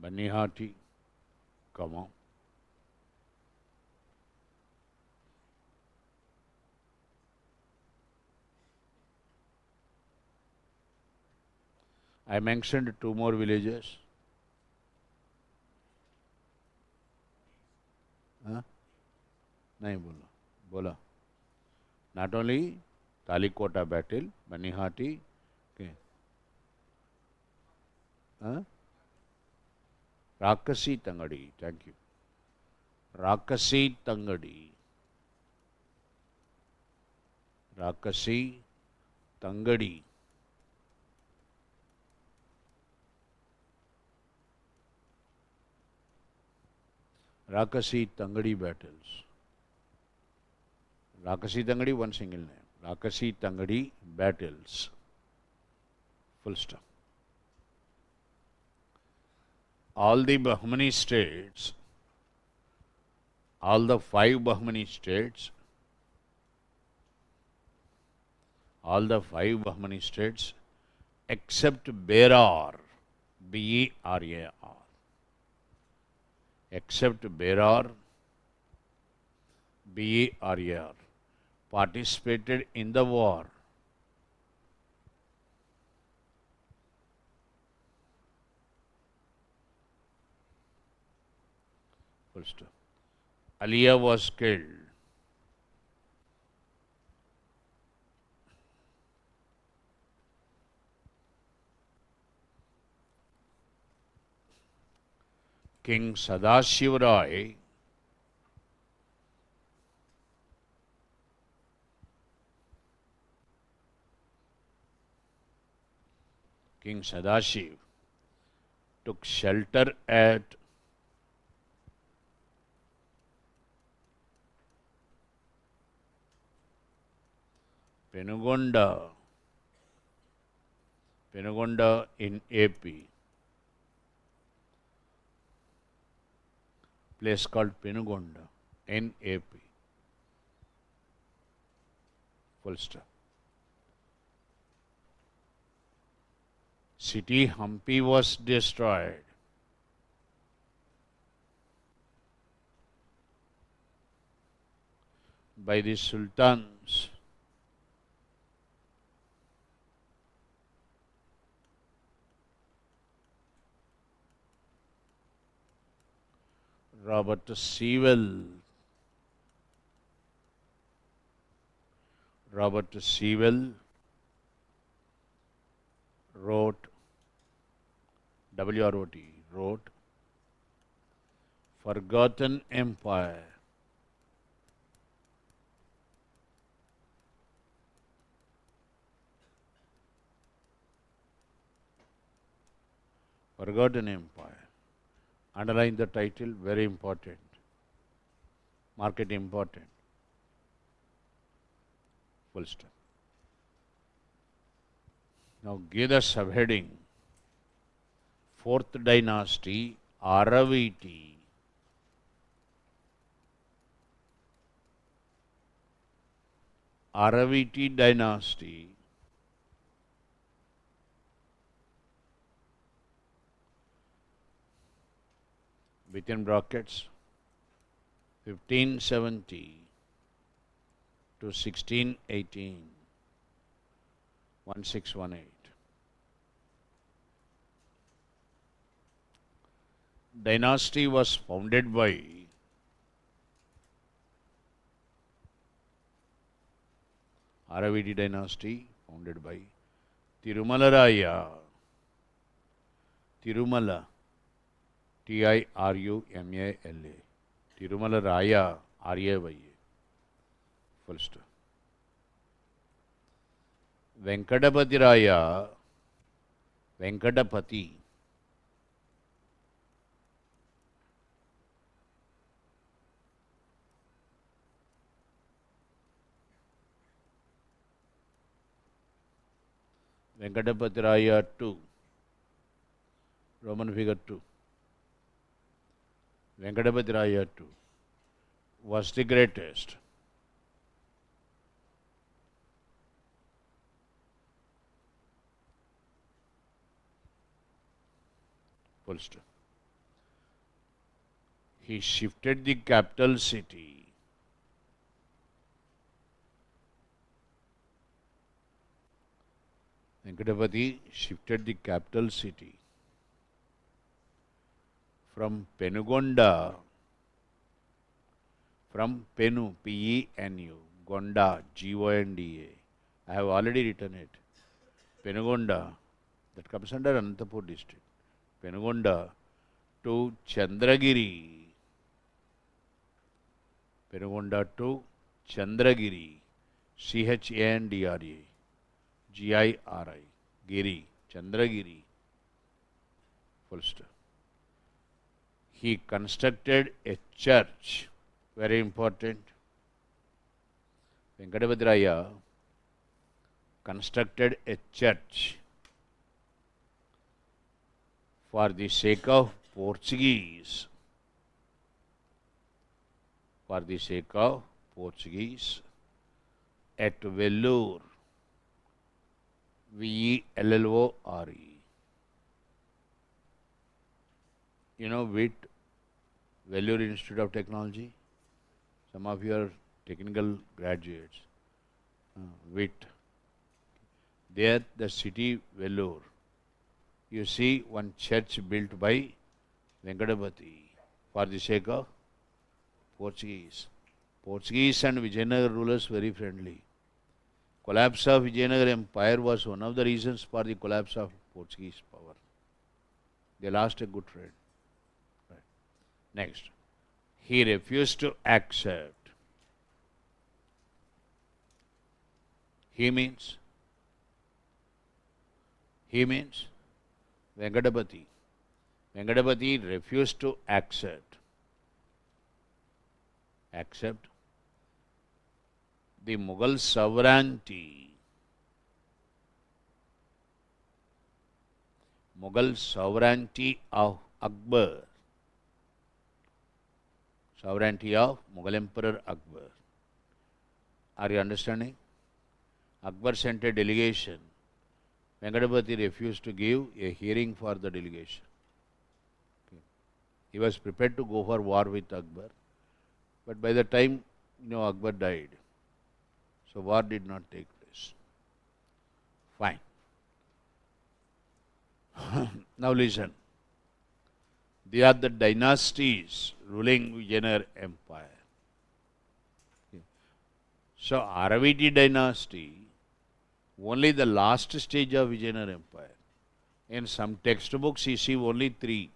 A: Banihati, comma, I mentioned two more villages. नहीं बोला. Not only Talikota battle, Banihati, okay. Rakasi Tangadi, thank you. Rakasi Tangadi. Rakasi Tangadi. Rakasi Tangadi battles. Rakasi Tangadi, one single name. Rakasi Tangadi battles. Full stop. All the Bahmani states, all the 5 Bahmani states, except Berar, B-E-R-A-R, except Berar, B-E-R-A-R, participated in the war. Full stop. Aliya was killed. King Sadashivarai King Sadashiv took shelter at Penugonda in AP. Place called Penugonda in AP. Full stop. City Hampi was destroyed. By the sultans. Robert Sewell wrote, W-R-O-T, wrote Forgotten Empire. Forgotten Empire. Underline the title, very important. Mark it important. Full stop. Now give the subheading. Fourth dynasty, Araviti. Araviti dynasty within brackets 1570 to 1618, 1618. Dynasty was founded by Araviti dynasty, founded by Tirumala Raya. Tirumala, Tirumala. Tirumala Raya, Raya. Full stop. Venkatapati Raya, Venkatapati. Venkatapati Raya 2, Roman figure 2. Venkatapati Raya 2 was the greatest. Full stop. He shifted the capital city. Venkatapati shifted the capital city from Penugonda, from Penu, P-E-N-U, Gonda, G-O-N-D-A. I have already written it. Penugonda, that comes under Anantapur district. Penugonda to Chandragiri. Penugonda to Chandragiri, C-H-A-N-D-R-A, G-I-R-I, Giri, Chandragiri. Full stop. He constructed a church, very important. Venkatapati Raya constructed a church for the sake of Portuguese. For the sake of Portuguese at Vellore, V-E-L-L-O-R-E. You know WIT, Vellore Institute of Technology? Some of you are technical graduates. WIT. There, the city Vellore. You see one church built by Venkatapati for the sake of Portuguese. Portuguese and Vijayanagar rulers very friendly. Collapse of Vijayanagar Empire was one of the reasons for the collapse of Portuguese power. They lost a good friend. Right. Next, he refused to accept. He means Venkatapati. Venkatapati refused to accept the Mughal sovereignty. Mughal sovereignty of Akbar. Sovereignty of Mughal Emperor Akbar. Are you understanding? Akbar sent a delegation. Venkatapati refused to give a hearing for the delegation. Okay. He was prepared to go for war with Akbar. But by the time, Akbar died. So war did not take place. Fine. Now listen. They are the dynasties ruling Vijayanagar Empire. Okay. So Araviti dynasty, only the last stage of Vijayanagar Empire. In some textbooks you see only 3.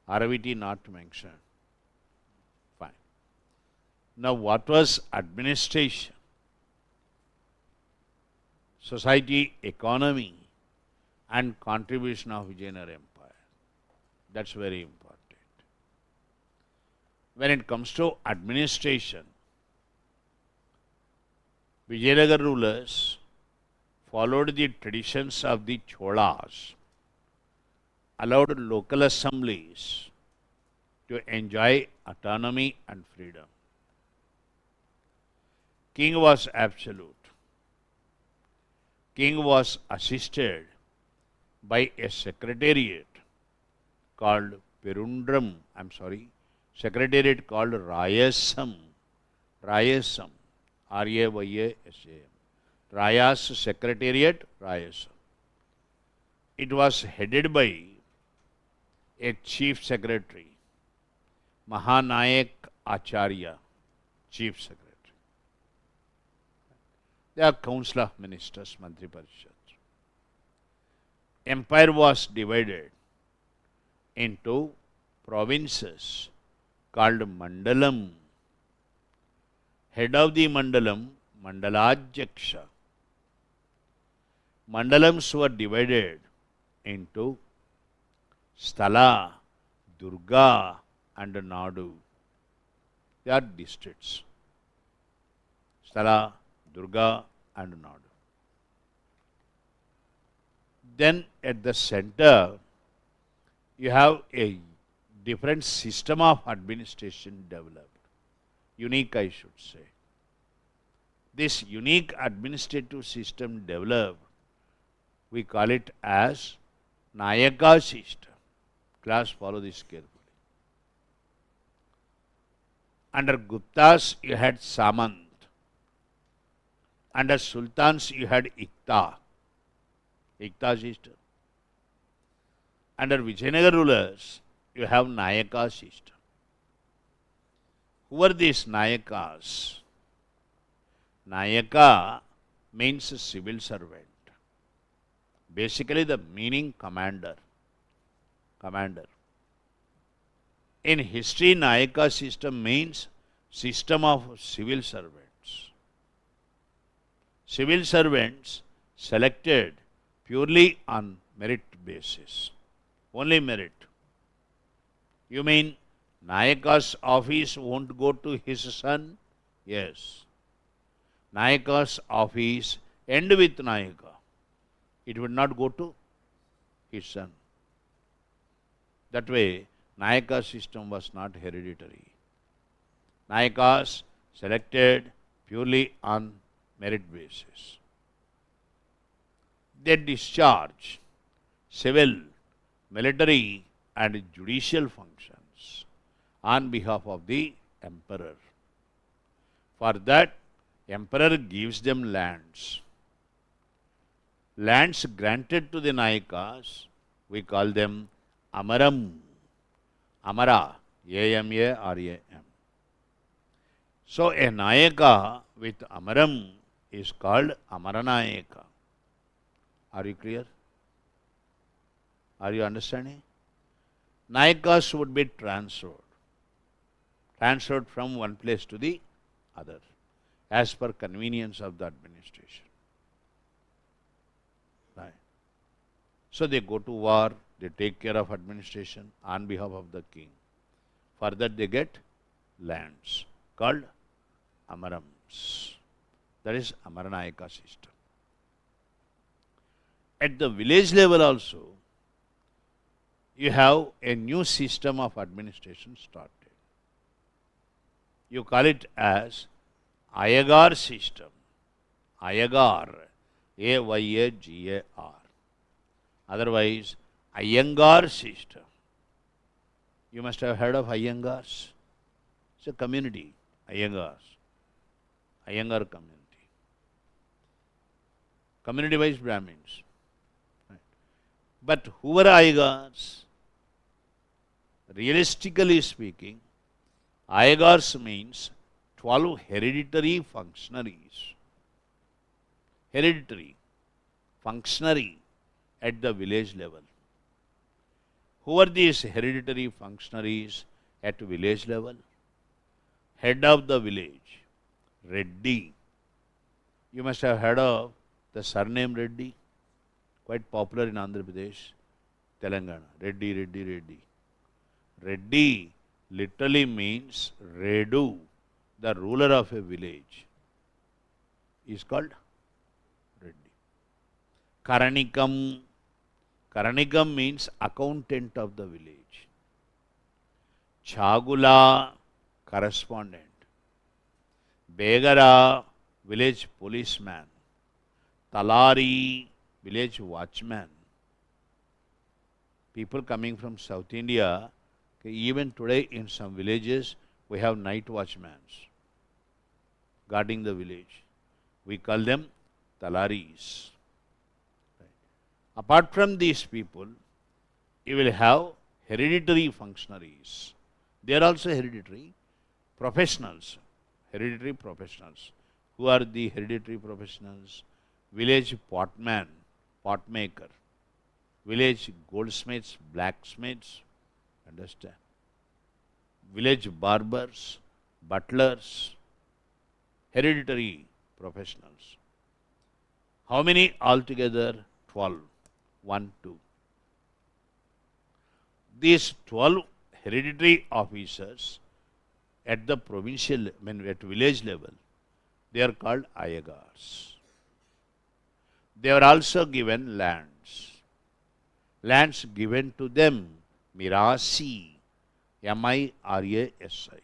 A: Araviti not mentioned. Fine. Now what was administration? Society, economy and contribution of Vijayanagar Empire. That's very important. when it comes to administration, Vijayanagar rulers followed the traditions of the Cholas, allowed local assemblies to enjoy autonomy and freedom. King was absolute. King was assisted by a secretariat called secretariat called Rayasam, Rayasam, Rayas Secretariat, Rayasam. It was headed by a chief secretary, Mahanayak Acharya, chief secretary. They are council of ministers, Mantri Parishad. Empire was divided into provinces called Mandalam. Head of the Mandalam, Mandalajaksha. Mandalams were divided into Sthala, Durga and Nadu. They are districts. Sthala, Durga and Nadu. Then at the center, you have a different system of administration developed. Unique, I should say. This unique administrative system developed, we call it as Nayaka system. Class, follow this carefully. Under Guptas, you had Samant. Under Sultans, you had Ikta system. Under Vijayanagar rulers, you have Nayaka system. Who are these Nayakas? Nayaka means civil servant. Basically the meaning commander. In history, Nayaka system means system of civil servants. Civil servants selected purely on merit basis. Only merit. You mean Nayaka's office won't go to his son? Yes. Nayaka's office end with Nayaka. It would not go to his son. That way, Nayaka system was not hereditary. Nayakas selected purely on merit basis. They discharge civil, military and judicial functions on behalf of the emperor. For that, emperor gives them lands. Lands granted to the Nayakas, we call them Amaram. Amara, A-M-A-R-A-M. So a Nayaka with Amaram is called Amaranayaka. Are you clear? Are you understanding? Nayakas would be transferred from one place to the other as per convenience of the administration. Right. So they go to war, they take care of administration on behalf of the king. For that they get lands called Amarams. That is Amaranayaka system. At the village level also, you have a new system of administration started. You call it as Ayagar system. Ayagar, A-Y-A-G-A-R. Otherwise, Iyengar system. You must have heard of Iyengars. It's a community, Iyengars. Iyengar community. Community-wise Brahmins. Right. But who were Iyengars? Realistically speaking, Iyengars means 12 hereditary functionaries. Hereditary, functionary at the village level. Who are these hereditary functionaries at village level? Head of the village, Reddy. You must have heard of the surname Reddy, quite popular in Andhra Pradesh, Telangana. Reddy. Reddy literally means Redu, the ruler of a village, is called Reddy. Karanikam, Karanikam means accountant of the village. Chagula, correspondent. Begara, village policeman. Talari, village watchman. People coming from South India, even today in some villages, we have night watchmen guarding the village. We call them talaris. Right. Apart from these people, you will have hereditary functionaries. They are also hereditary professionals. Hereditary professionals. Who are the hereditary professionals? Village potman, potmaker. Village goldsmiths, blacksmiths. Understand? Village barbers, butlers, hereditary professionals. How many altogether? 12. 1, 2. These 12 hereditary officers at the provincial, at village level, they are called Ayagars. They are also given lands. Lands given to them, Mirasi, Mirasi.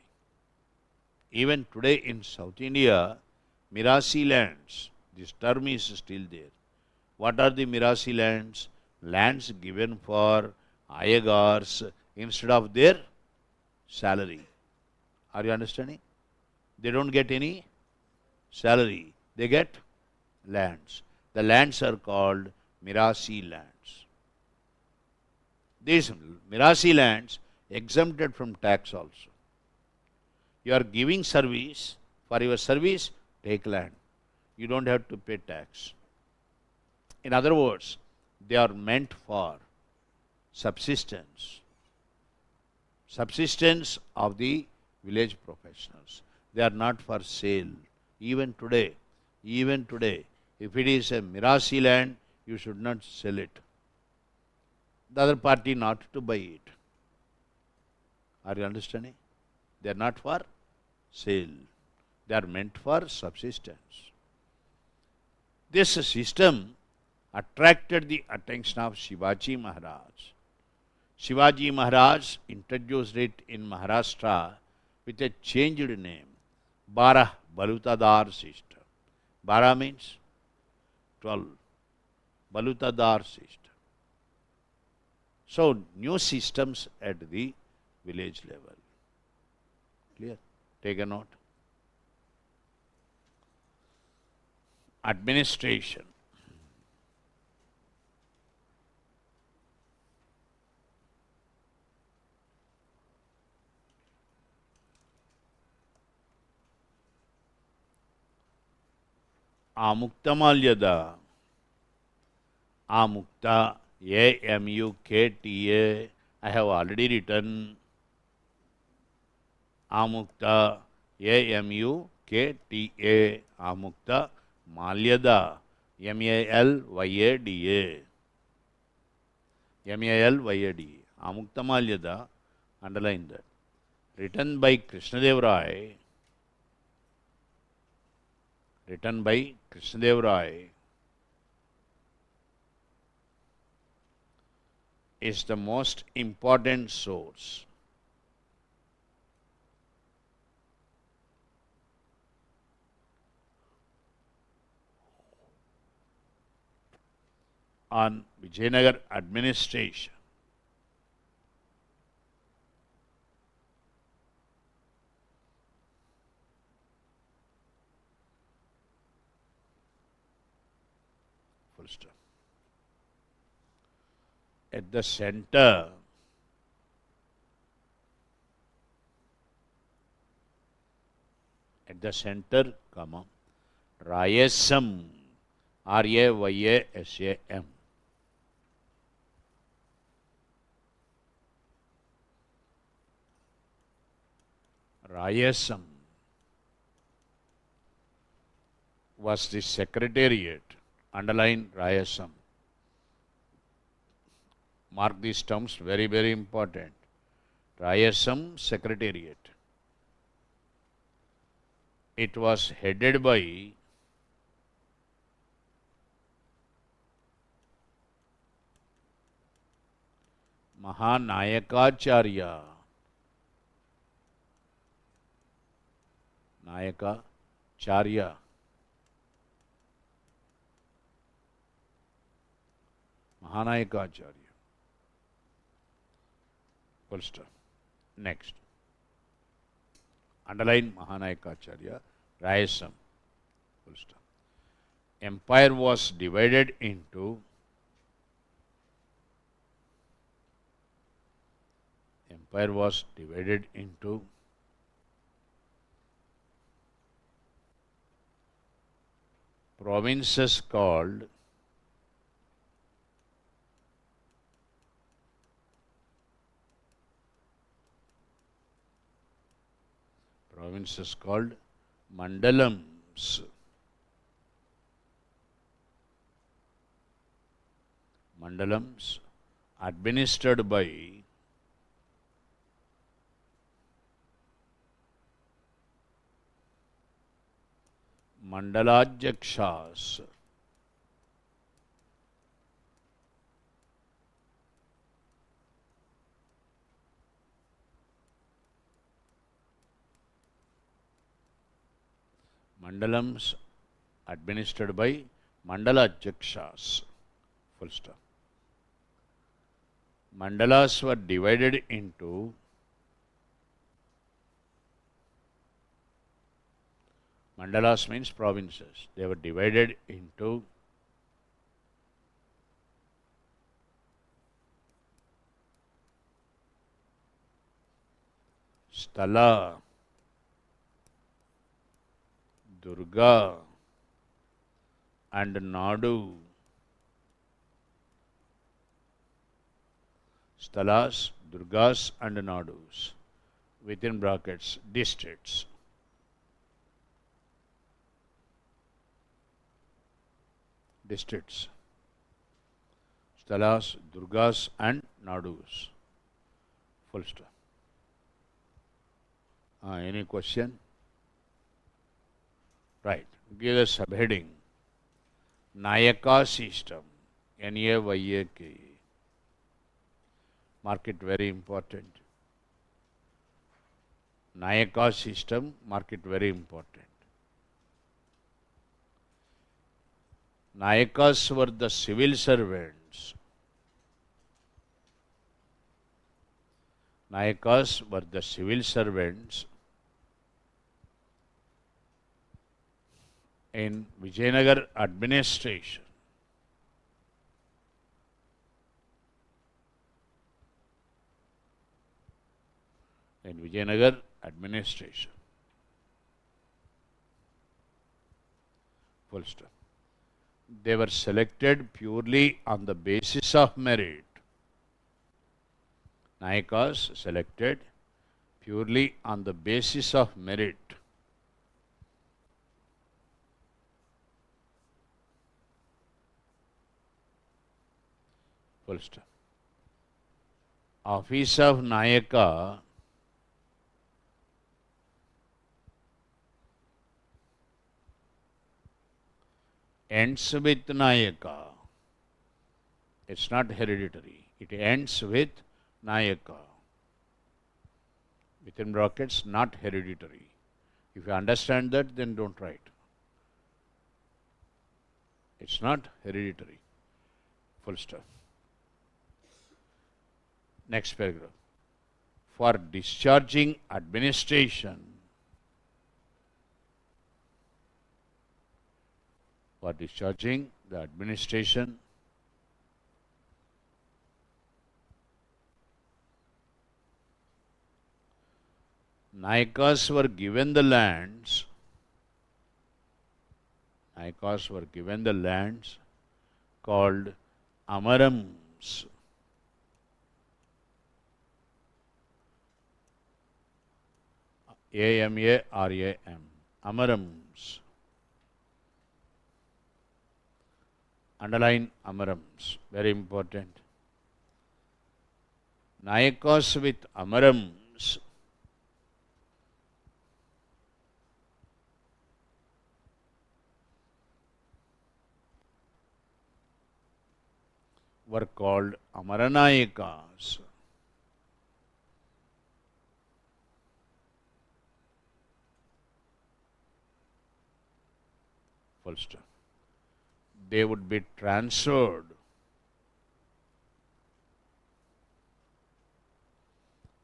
A: Even today in South India, Mirasi lands, this term is still there. What are the Mirasi lands? Lands given for Ayagars instead of their salary. Are you understanding? They don't get any salary. They get lands. The lands are called Mirasi lands. These Mirasi lands exempted from tax also. You are giving service, for your service, take land. You don't have to pay tax. In other words, they are meant for subsistence. Subsistence of the village professionals. They are not for sale. Even today, if it is a Mirasi land, you should not sell it. The other party not to buy it. Are you understanding? They are not for sale. They are meant for subsistence. This system attracted the attention of Shivaji Maharaj. Shivaji Maharaj introduced it in Maharashtra with a changed name, Barah Balutadar system. Bara means 12. Balutadar system. So, new systems at the village level. Clear? Take a note. Administration. Amuktamalyada. Amukta, Amukta. I have already written Amukta, Amukta, Amukta, Malyada, Malyada. Malyada. Amukta Malyada, underline that. Written by Krishnadev Rai. Written by Krishnadev Rai is the most important source on Vijayanagar administration. Full stop. At the center, comma, Rayasam, Rayasam. Rayasam was the secretariat. Underline Rayasam. Mark these terms, very, very important. Rayasam Secretariat. It was headed by Mahanayakacharya. Nayakacharya. Mahanayakacharya. Full stop. Next. Underline Mahanayakacharya. Rayasam. Full stop. Empire was divided into provinces called mandalams. Mandalams administered by Mandalajyakshas. Mandalams administered by Mandalajyakshas. Full stop. Mandalas were divided into Mandalas means provinces. They were divided into Sthala, Durga and Nadu. Sthalas, Durgas and Nadus. Within brackets, districts. Districts. Sthalas, Durgas and Nadus. Full stop. Any question? Right. Give a subheading. Nayaka system. N-A-Y-A-K. Mark it very important. Nayaka system, mark it very important. Nayakas were the civil servants. Nayakas were the civil servants in Vijayanagar administration. In Vijayanagar administration. Full stop. They were selected purely on the basis of merit. Nayakas selected purely on the basis of merit. Full stop. Office of Nayaka ends with Nayaka. It's not hereditary. It ends with Nayaka. Within brackets, not hereditary. If you understand that, then don't write. It's not hereditary. Full stop. Next paragraph. For discharging administration, the administration, Nayakas were given the lands. Nayakas were given the lands called Amarams. A-M-A-R-A-M. Amarams. Underline Amarams. Very important. Nayakas with amarams were called Amaranayakas. Full stop. They would be transferred.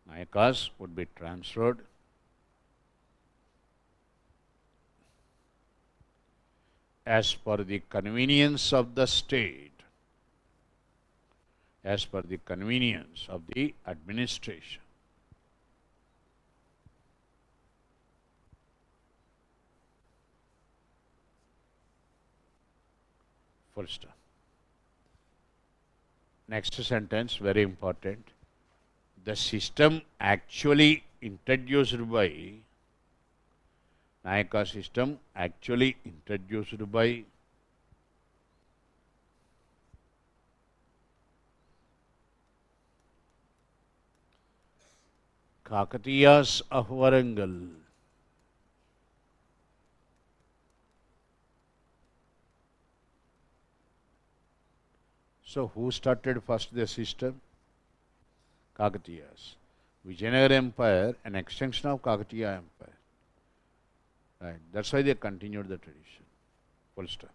A: Nayakas would be transferred as per the convenience of the state, as per the convenience of the administration. Full stop. Next sentence, very important. The system actually introduced by Nayaka system actually introduced by Kakatiyas of Warangal. So who started first the system? Kakatiyas. Vijayanagara Empire, an extension of Kakatiya Empire. Right. That's why they continued the tradition. Full stop.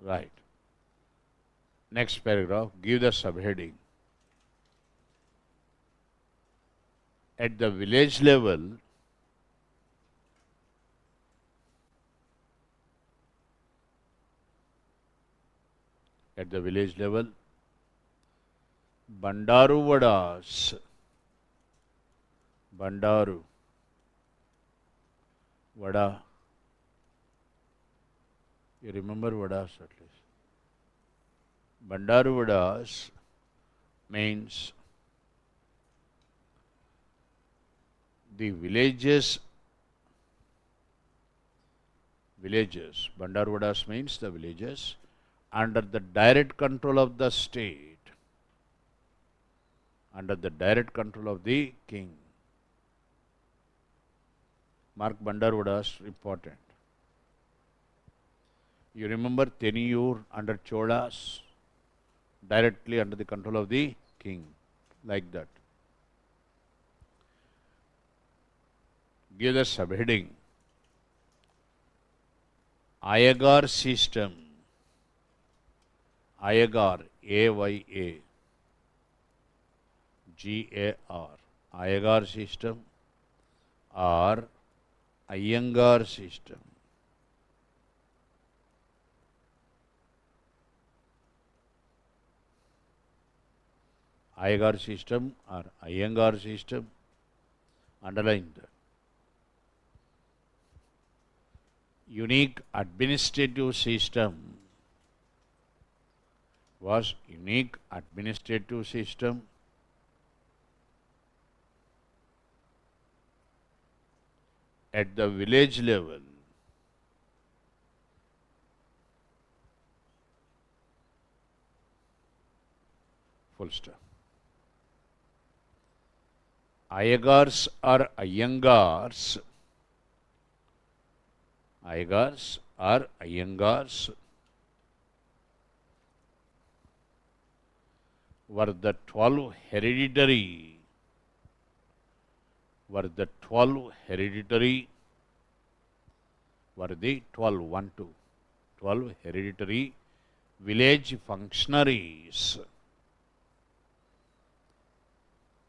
A: Right. Next paragraph, give the subheading. At the village level, Bandaru Vadas, Bandaru Vada, you remember Vadas at least. Bandaru Vadas means the villages, Bandaru Vadas means the villages under the direct control of the state, under the direct control of the king. Mark Bandaru Vadas, important. You remember Teniyur under Cholas, directly under the control of the king, like that. Give the subheading. Ayagar system. Ayagar, A-Y-A, G-A-R. Ayagar system or Iyengar system. Ayagar system or Iyengar system, underline that. Unique administrative system was unique administrative system at the village level. Full stop. Ayagars or Iyengars, Ayagars or Iyengars were the 12 hereditary, were the 12 hereditary village functionaries.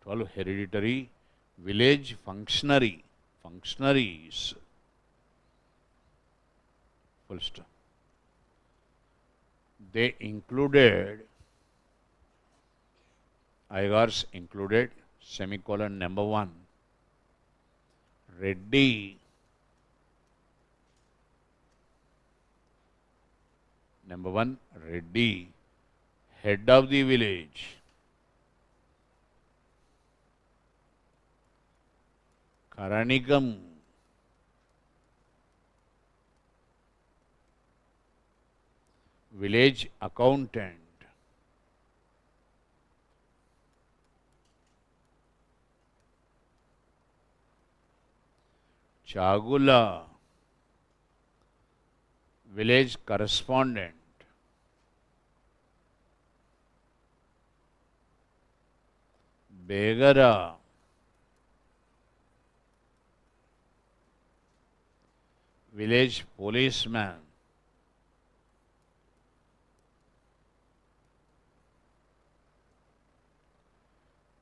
A: 12 hereditary village functionaries. Full stop. They included, Ayagars included, semicolon, number 1, Reddy, number 1, Reddy, head of the village. Karanikam, village accountant. Chagula, village correspondent. Begara, village policeman.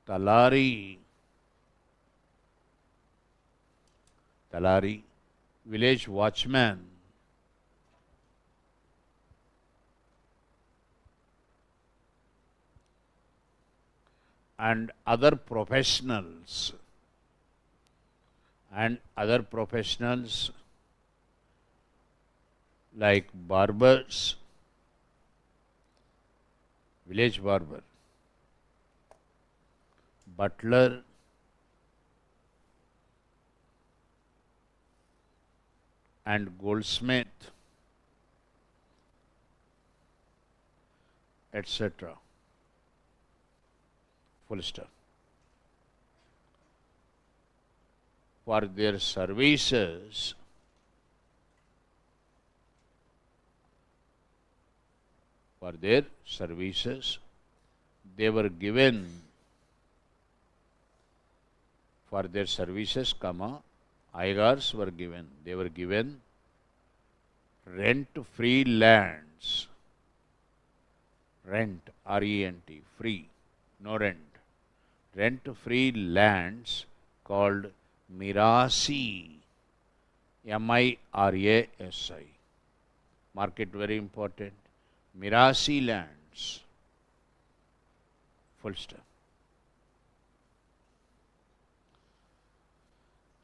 A: Talari, village watchman. And other professionals. Like barbers, village barber, butler, and goldsmith, etc. Full stop. For their services, they were given, Aigars were given, they were given rent-free lands. Rent, R-E-N-T, free, no rent. Rent-free lands called Mirasi, M-I-R-A-S-I. Mark it, very important. Mirasi lands. Full stop.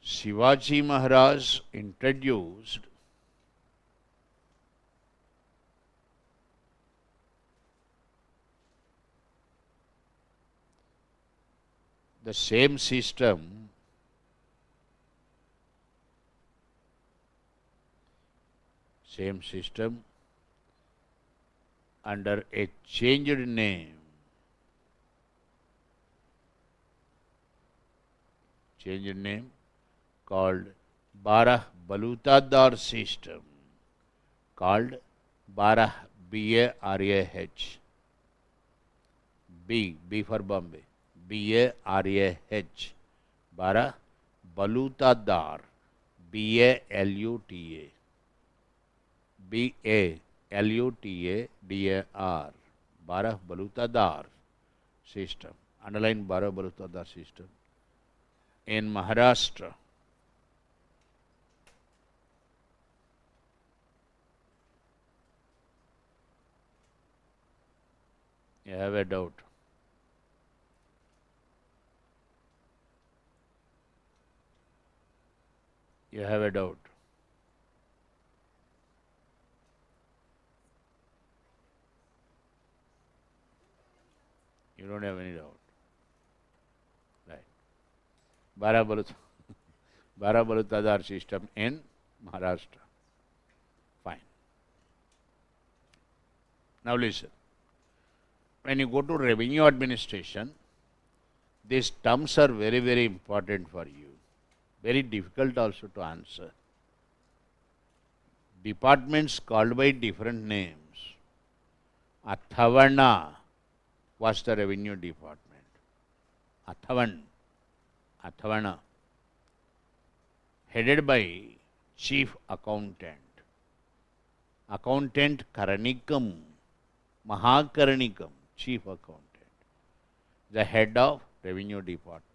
A: Shivaji Maharaj introduced the same system under a changed name. Called Barah Balutadar system. Barah, B-A-R-A-H. B for Bombay. B-A-R-A-H. Barah Balutadar. B-A-L-U-T-A. B-A-L-U-T-A-D-A-R. Barah Balutadar system. Underline Barah Balutadar system. In Maharashtra. You have a doubt. You have a doubt. You don't have any doubt. Right. Barabalutadar system in Maharashtra. Fine. Now listen. When you go to revenue administration, these terms are very, very important for you. Very difficult also to answer. Departments called by different names. Athavana was the revenue department. Athavana. Headed by chief accountant. Accountant Karanikam. Mahakaranikam. Chief accountant. The head of revenue department.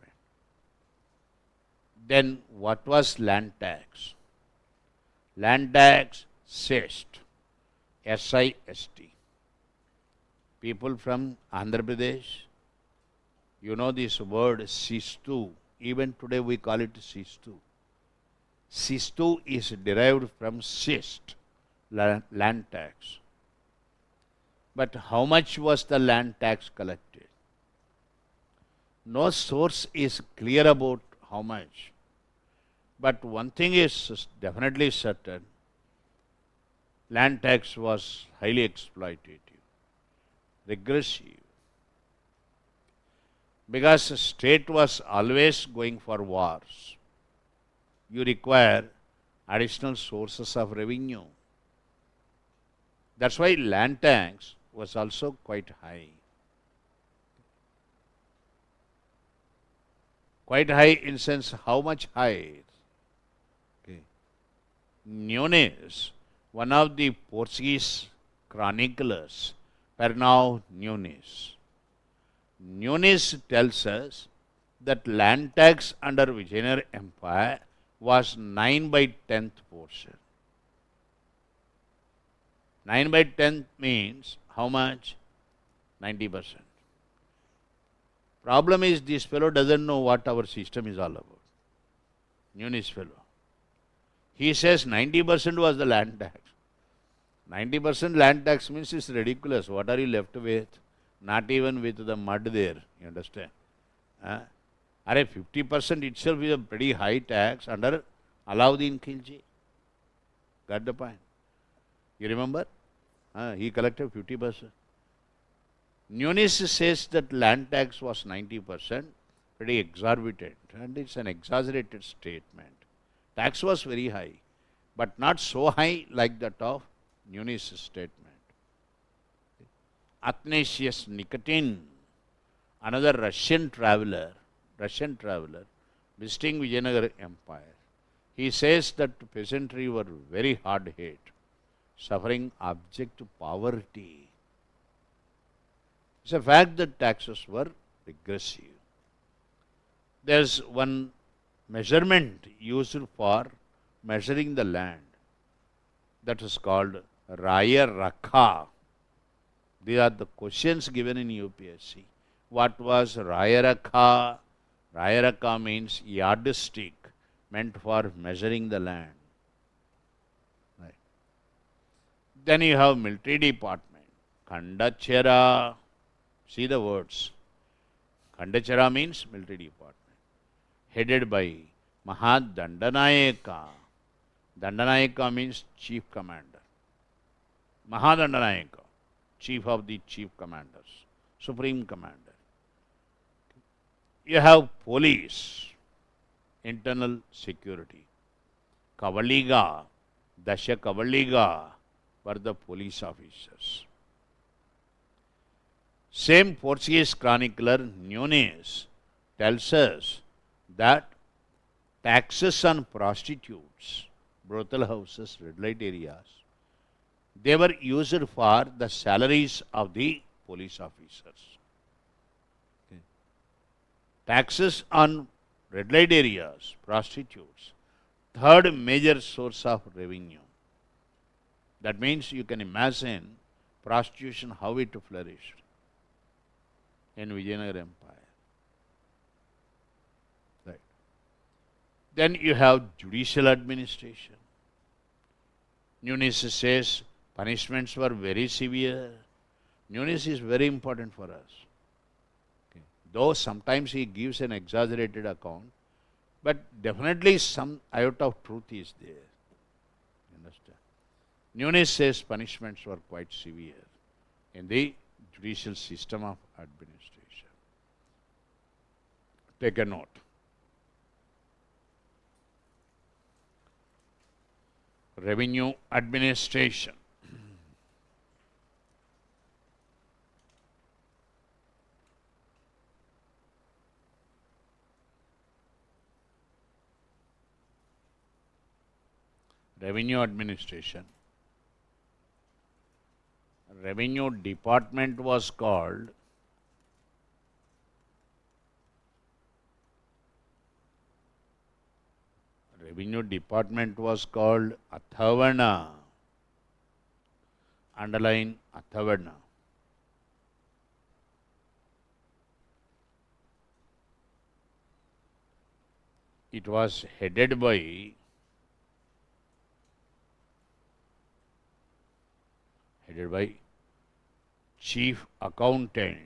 A: Then what was land tax? Land tax, SIST. S-I-S-T. People from Andhra Pradesh, you know this word Sistu. Even today we call it Sistu. Sistu is derived from SIST, land tax. But how much was the land tax collected? No source is clear about how much. But one thing is definitely certain, land tax was highly exploitative, regressive. Because the state was always going for wars. you require additional sources of revenue. That's why land tax was also quite high. Quite high in sense, how much high? Okay. Nunes, one of the Portuguese chroniclers, Pernão Nunes. Nunes tells us that land tax under Vijayanagara Empire was 9/10 portion. 9/10 means how much? 90%. Problem is this fellow doesn't know what our system is all about. Nunes fellow. He says 90% was the land tax. 90% land tax means it's ridiculous. What are you left with? Not even with the mud there. You understand? 50% itself is a pretty high tax under Alauddin Khilji. Got the point? You remember? He collected 50%. Nunes says that land tax was 90%, pretty exorbitant, and it's an exaggerated statement. Tax was very high, but not so high like that of Nunes' statement. Athanasius Nikitin, another Russian traveler, visiting Vijayanagara Empire, he says that peasantry were very hard hit, suffering abject poverty. It's a fact that taxes were regressive. There's one measurement used for measuring the land that is called Raya Rakha. These are the questions given in UPSC. What was Raya Rakha? Raya Rakha means yardstick, meant for measuring the land. Right. Then you have military department, Kandachara. See the words. Kandachara means military department, headed by Mahadandanayaka. Dandanayaka means chief commander. Mahadandanayaka, chief of the chief commanders, supreme commander. You have police, internal security. Kavaliga, Dasha Kavaliga were the police officers. Same Portuguese chronicler Nunes tells us that taxes on prostitutes, brothel houses, red light areas, they were used for the salaries of the police officers. Okay. Taxes on red light areas, prostitutes, third major source of revenue. That means you can imagine prostitution, how it flourished in Vijayanagara Empire. Right. Then you have judicial administration. Nunes says punishments were very severe. Nunes is very important for us. Okay. Though sometimes he gives an exaggerated account, but definitely some iota of truth is there. Understand? Nunes says punishments were quite severe in the judicial system of administration. Take a note. Revenue administration. Revenue administration. Revenue department was called Athavana. Underline Athavana. It was headed by chief accountant.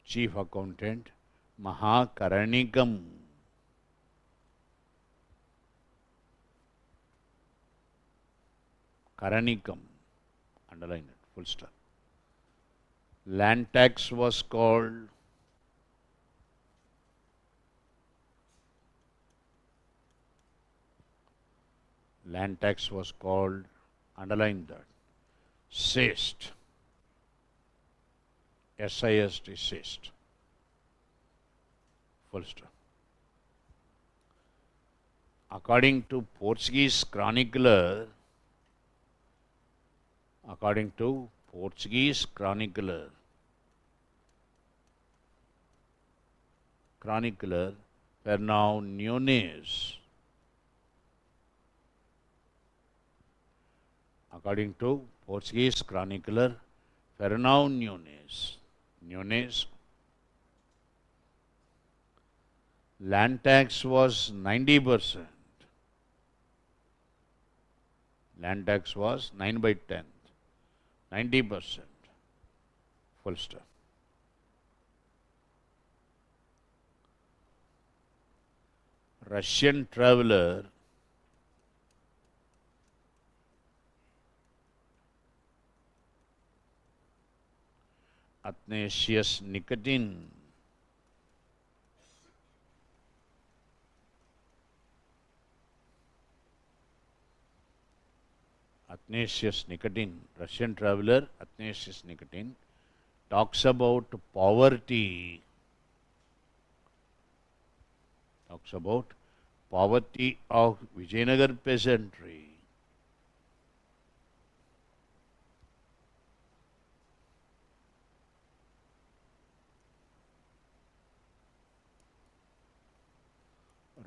A: Chief accountant Mahakaranikam. Karanikam, underline it, full stop. Land tax was called underline that, Sist, S-I-S-T, Sist, full stop. According to Portuguese chronicler, Fernão Nunes, according to Portuguese chronicler Fernão Nunes, land tax was 90%. Land tax was 9/10, 90%. Full stop. Russian traveler Athanasius Nikitin Russian traveler Athanasius Nikitin talks about poverty of Vijayanagar peasantry.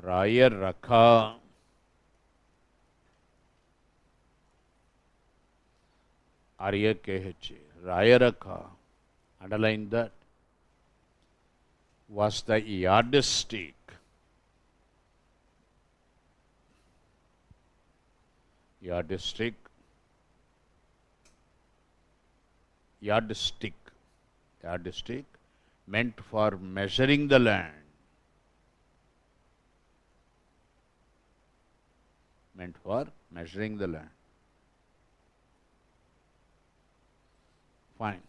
A: Raya Rakha, R-A-K-H-A, Raya Rakha, underline that, was the yardstick meant for measuring the land. Fine.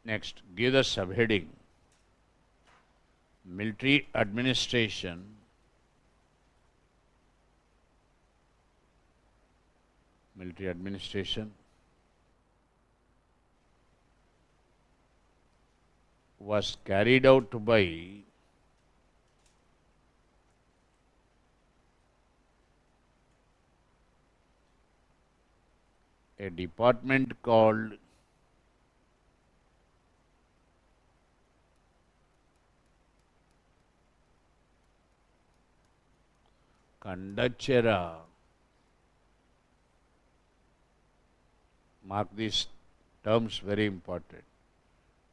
A: Next, give the subheading. Military administration was carried out by a department called Kandachera. Mark these terms, very important.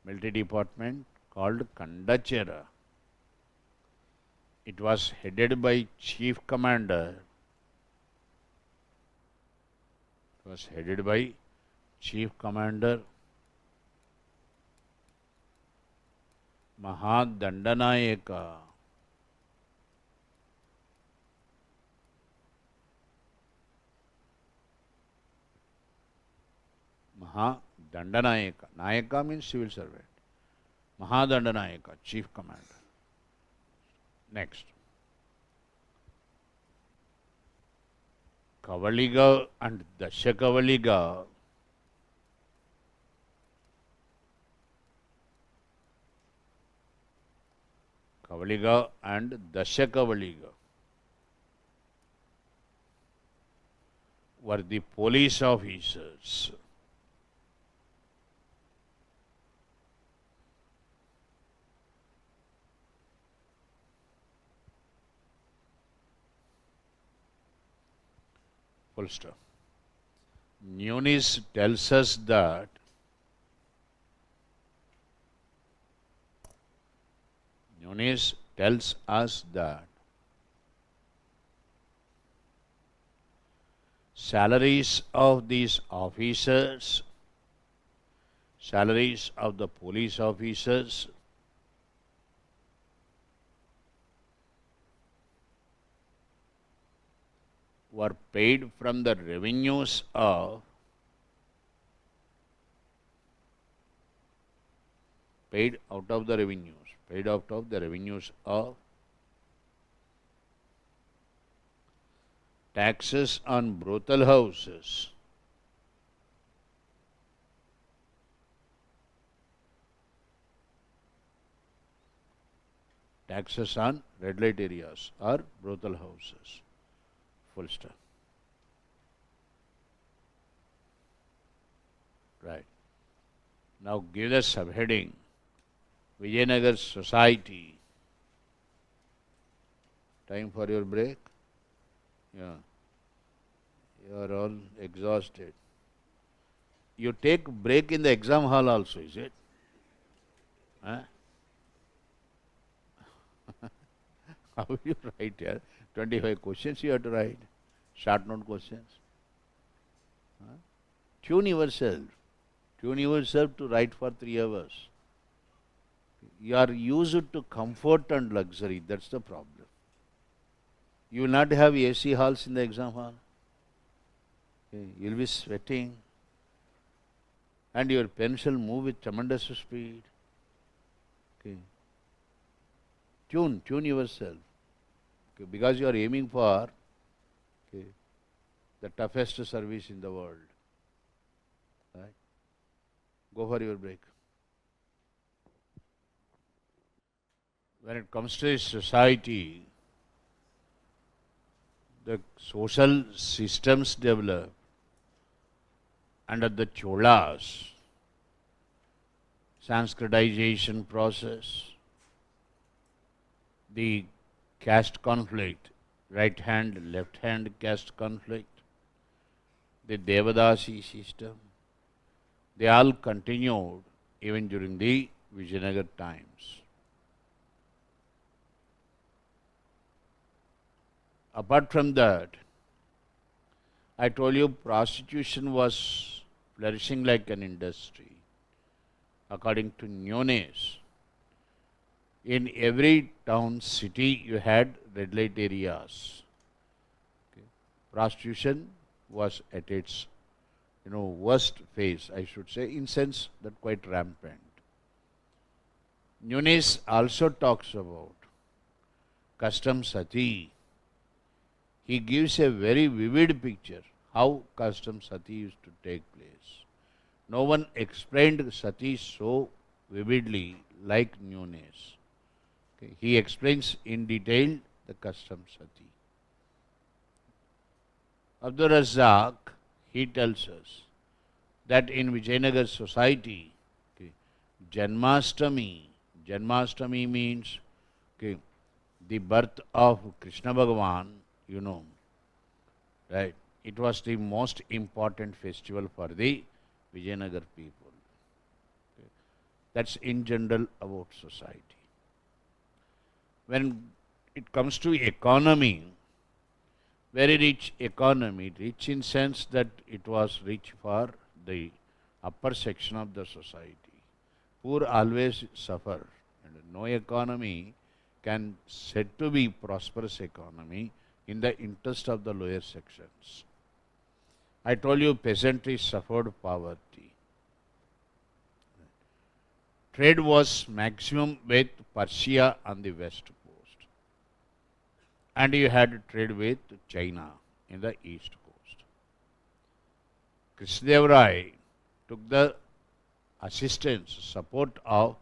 A: Military department called Kandachera. It was headed by Chief Commander. Mahadandanayaka. Nayaka means civil servant. Mahadandanayaka, Chief Commander. Next. Kavaliga and Dashakavaliga were the police officers. Full stop. Nunes tells us that salaries of these officers, salaries of the police officers were paid from the revenues of paid out of the revenues of taxes on brothel houses, taxes on red light areas or brothel houses. Full stop. Right. Now give the subheading Vijayanagar society. Time for your break? Yeah. You are all exhausted. You take break in the exam hall also, is it? Huh? How will you write here? 25 questions you have to write. Short note questions. Huh? Tune yourself. Tune yourself to write for 3 hours. You are used to comfort and luxury. That's the problem. You will not have AC halls in the exam hall. Okay. You will be sweating. And your pen shall move with tremendous speed. Okay. Tune yourself. Okay. Because you are aiming for the toughest service in the world. Right? Go for your break. When it comes to society, the social systems developed under the Cholas, Sanskritization process, the caste conflict, right hand, left hand caste conflict, the Devadasi system, they all continued even during the Vijayanagar times. Apart from that, I told you prostitution was flourishing like an industry. According to Nunes, in every town, city, you had red light areas. Okay. Prostitution was at its worst phase, I should say, in sense that quite rampant. Nunes also talks about custom sati. He gives a very vivid picture how custom sati used to take place. No one explained sati so vividly like Nunes. Okay. He explains in detail the custom sati. Abdur Razzaq, he tells us that in Vijayanagar society, Janmashtami means the birth of Krishna Bhagavan, right? It was the most important festival for the Vijayanagar people. Okay. That's in general about society. When it comes to economy, very rich economy, rich in sense that it was rich for the upper section of the society. Poor always suffer, and no economy can said to be prosperous economy in the interest of the lower sections. I told you peasantry suffered poverty. Trade was maximum with Persia on the west coast, and you had trade with China in the east coast. Krishnadev took the assistance, support of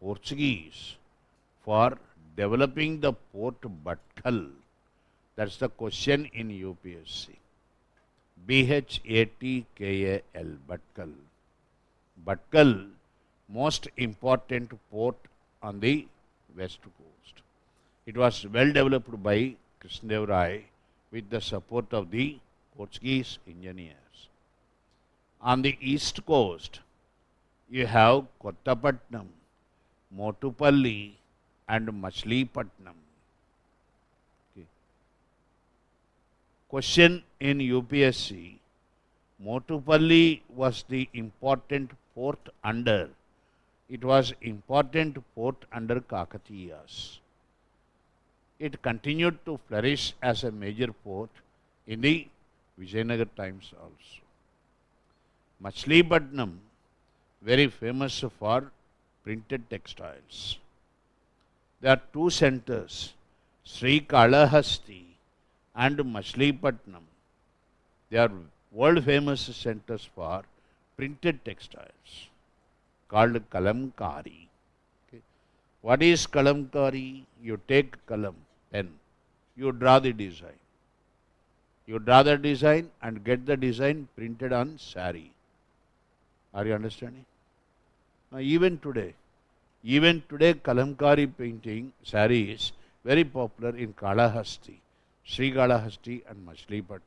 A: Portuguese for developing the port Bhatkal. That's the question in UPSC. Bhatkal. Bhatkal. Bhatkal, most important port on the west coast. It was well developed by Krishnadev with the support of the Portuguese engineers. On the east coast, you have Kottapatnam, Motupalli and Machilipatnam. Okay. Question in UPSC, Motupalli was the important port under, it was important port under Kakatiyas. It continued to flourish as a major port in the Vijayanagar times also. Machilipatnam, very famous for printed textiles. There are two centers, Sri Kalahasti and Machilipatnam. They are world famous centers for printed textiles called Kalamkari. Okay. What is Kalamkari? You take kalam, pen, you draw the design. You draw the design and get the design printed on sari. Are you understanding? Even today, Kalamkari painting sari is very popular in Kalahasti, Sri Kalahasti and Machilipatnam.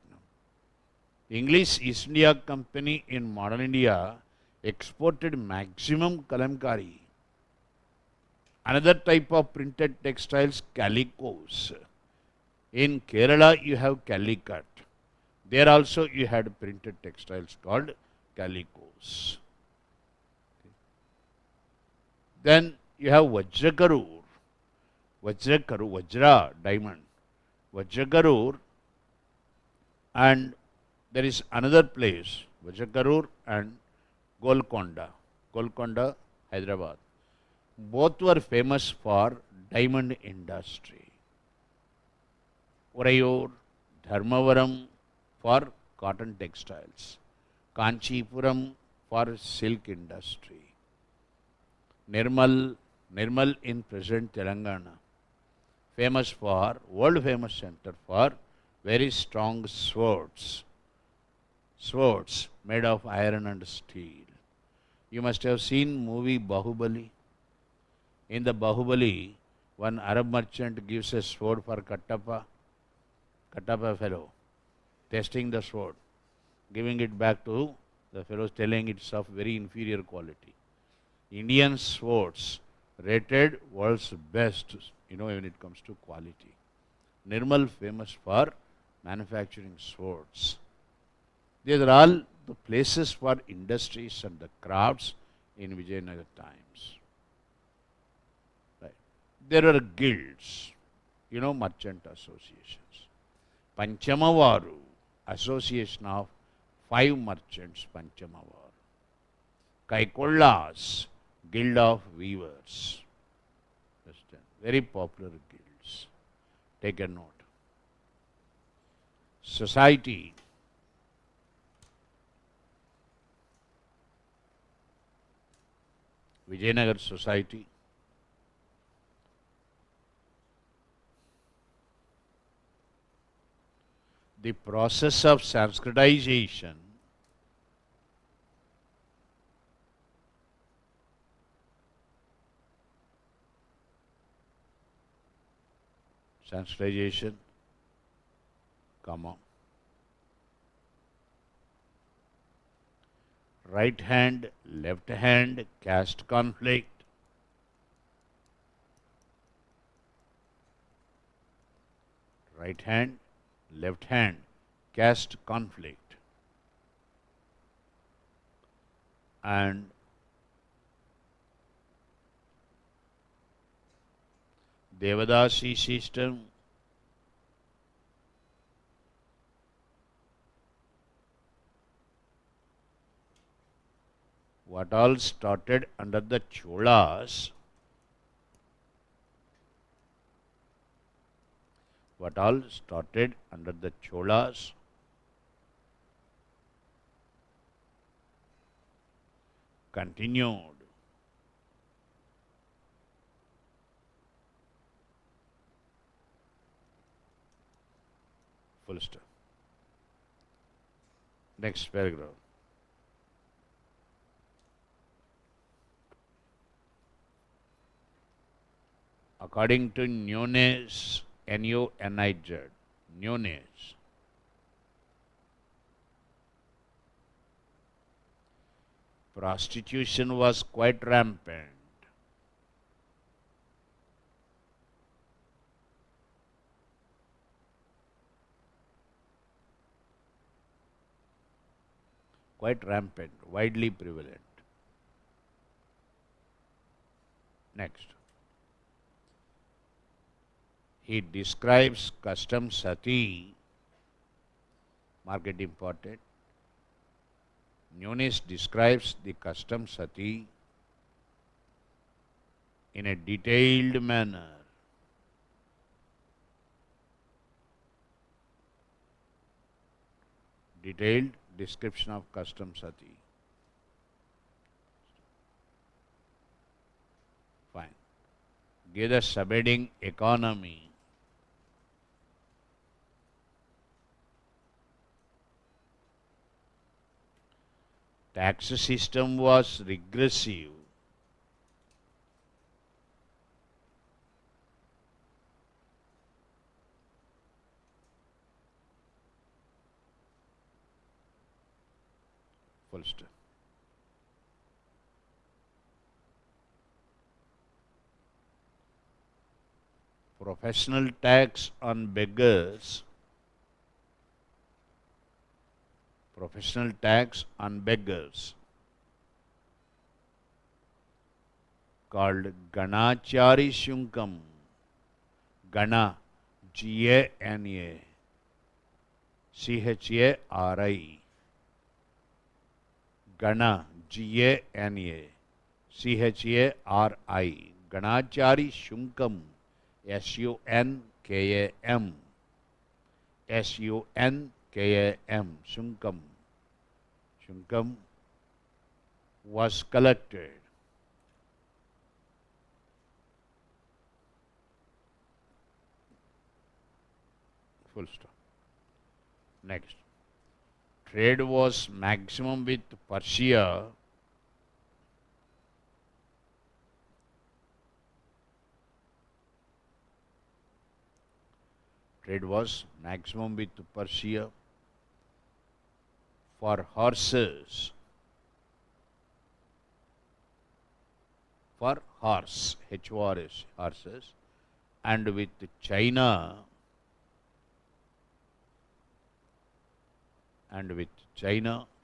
A: English East India Company in modern India exported maximum Kalamkari. Another type of printed textiles, calicos. In Kerala, you have calicut. There also you had printed textiles called calicos. Then you have Vajrakarur. Vajra, diamond. Vajrakarur, and there is another place, Vajrakarur and Golconda, Hyderabad. Both were famous for diamond industry. Urayur, Dharmavaram for cotton textiles. Kanchipuram for silk industry. Nirmal in present Telangana, famous for, world famous center for very strong swords made of iron and steel. You must have seen movie Bahubali. In the Bahubali, one Arab merchant gives a sword for Kattappa fellow, testing the sword, giving it back to the fellow, telling it's of very inferior quality. Indian swords rated world's best, when it comes to quality. Nirmal famous for manufacturing swords. These are all the places for industries and the crafts in Vijayanagar times. Right. There were guilds, merchant associations. Panchamavaru, association of 5 merchants, Panchamavaru. Kaikollas, guild of weavers. Very popular guilds. Take a note. Society. Vijayanagar society. The process of Sanskritization comma. Right hand, left hand, caste conflict. Right hand, left hand, caste conflict. And Devadasi system. What all started under the Cholas, continued. Full stop. Next paragraph. According to Nunez, N-U-N-I-Z, Nunez, prostitution was quite rampant. Widely prevalent. Next. He describes custom sati Mark it important. Newness describes the custom sati in a detailed manner. Detailed description of custom sati. Fine. Give the subheading economy. Tax system was regressive. Full stop. Professional tax on beggars. Professional tax on beggars called Ganachari Shunkam. Gana, G-A-N-A, C-H-A-R-I. Gana, G-A-N-A, C-H-A-R-I. Ganachari Shunkam, S-U-N-K-A-M. S-U-N-K-A-M, Shunkam. Shunkam was collected. Full stop. Next. Trade was maximum with Persia. Trade was maximum with Persia for horses. For horse, H-O-R-S, horses, and with China,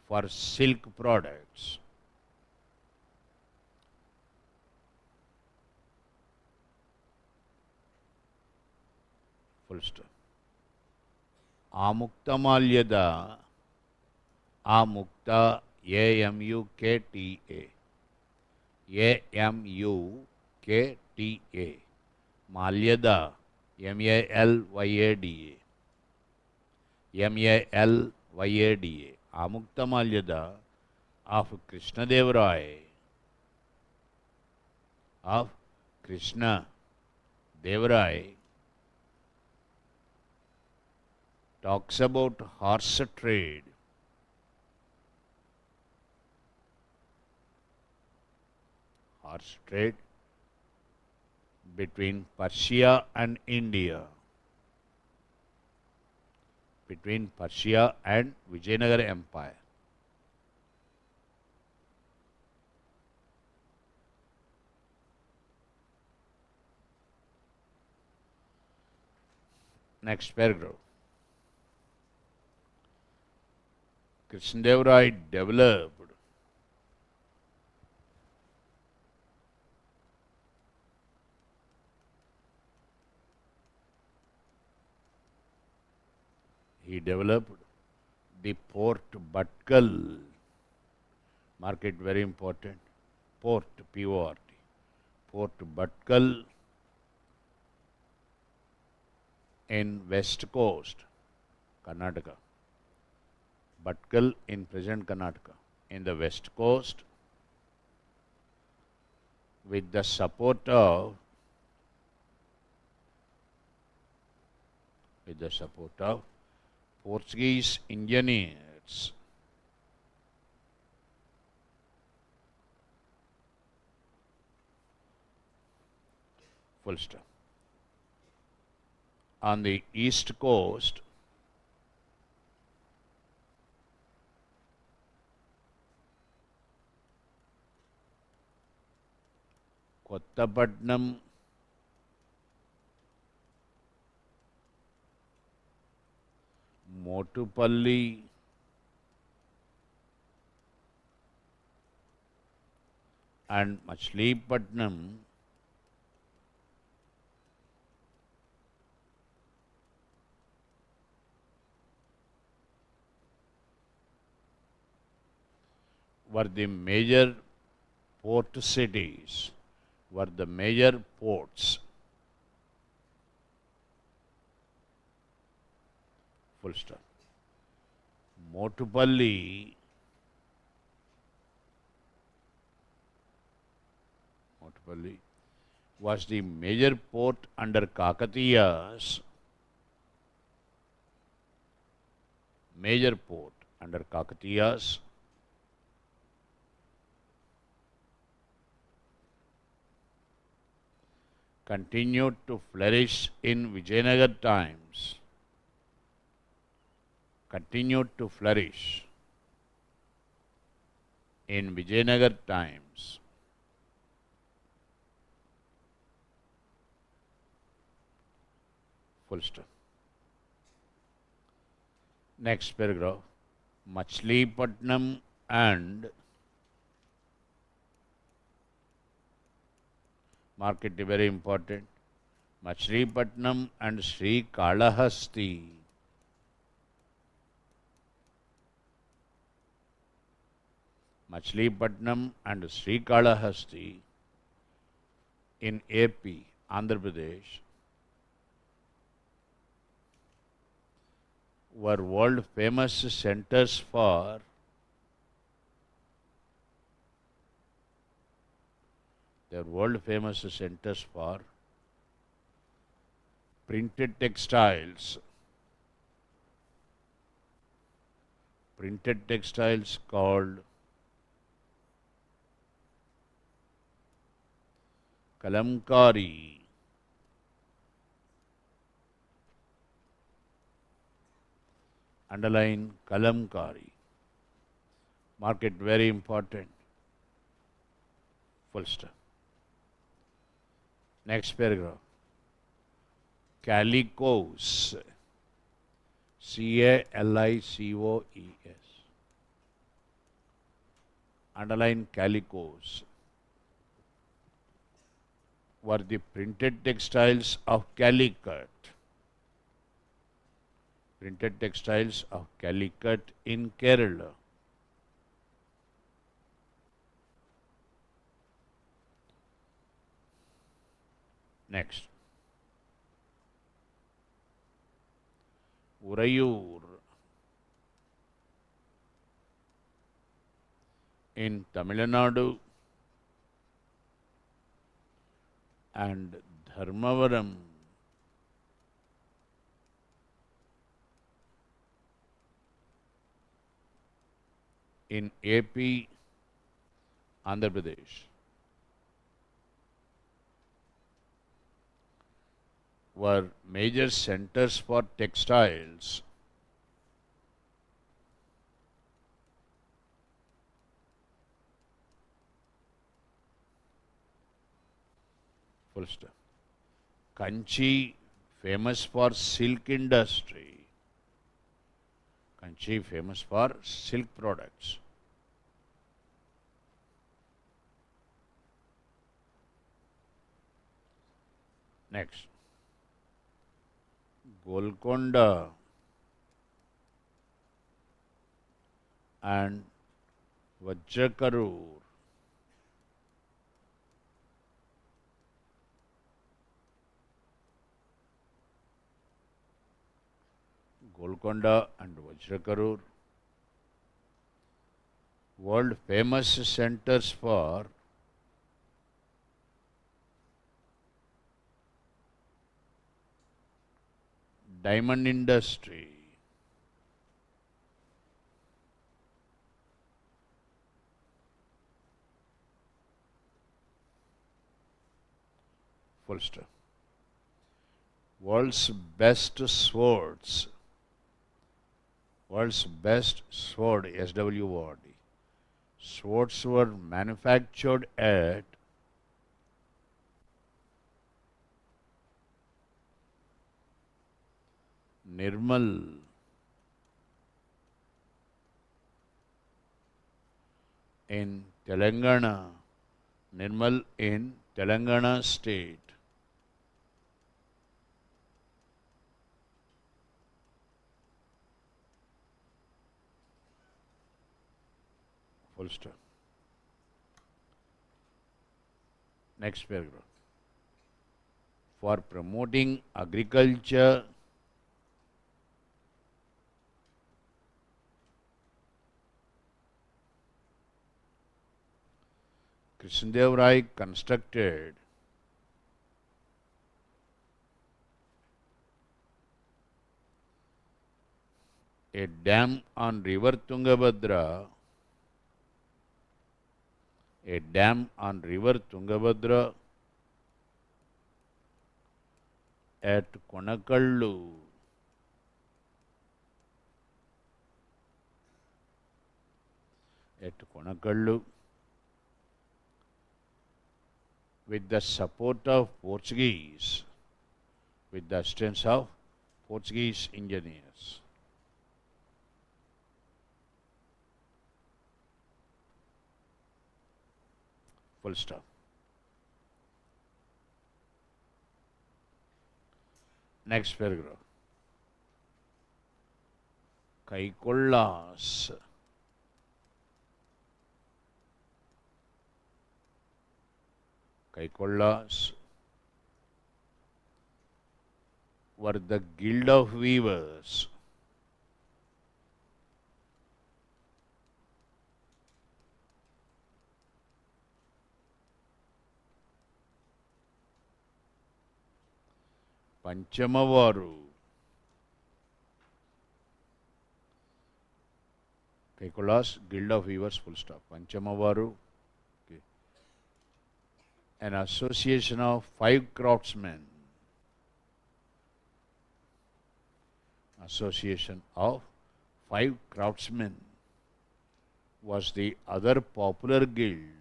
A: for silk products. Full stop. Amukta Amukta, A-M-U-K-T-A. A-M-U-K-T-A. Malyada, M-A-L-Y-A-D-A. M-A-L-Y-A-D-A. Amukta Malyada of Krishna Devarai. Of Krishna Devarai talks about horse trade. Horse trade between Persia and India. Between Persia and Vijayanagara Empire. Next paragraph. Krishnadevarai developed the Port Bhatkal. Mark it, very important. Port, P-O-R-T. Port Bhatkal in West Coast, Karnataka. Bhatkal in present Karnataka, in the West Coast, with the support of Portuguese engineers. Full stop. On the East Coast, Kottapatnam, Motupalli, and Machilipatnam were the major port cities, were the major ports. Full stop. Motupalli was the major port under Kakatiyas. Major port under Kakatiyas. Continued to flourish in Vijayanagar times. Continued to flourish in Vijayanagar times. Full stop. Next paragraph. Machilipatnam and mark it very important. Machilipatnam and Sri Kalahasti Machilipatnam and Sri Kalahasti in AP, Andhra Pradesh, were world famous centers for printed textiles called kalamkari. Underline kalamkari. Mark it very important. Full stop. Next paragraph. Calicos. Calicos. Underline calicos. Were the printed textiles of Calicut. Printed textiles of Calicut in Kerala. Next. Urayur in Tamil Nadu and Dharmavaram in AP, Andhra Pradesh were major centers for textiles. Full stop. Kanchi, famous for silk industry. Kanchi, famous for silk products. Next. Golconda and Vajrakarur Golconda and Vajrakarur, world famous centers for diamond industry. Full stop. World's best swords. World's best sword, SWORD. Swords were manufactured at Nirmal in Telangana. Nirmal in Telangana state. Full Full stop. Next paragraph. For promoting agriculture, Krishnadev Rai constructed a dam on river Tungabhadra, at Konakallu, with the support of Portuguese, with the assistance of Portuguese engineers. Full stop. Next paragraph. Kaikollas were the guild of weavers Panchamavaru. Kaikollas, guild of weavers, full stop. Panchamavaru, okay. An association of 5 craftsmen. Association of 5 craftsmen was the other popular guild.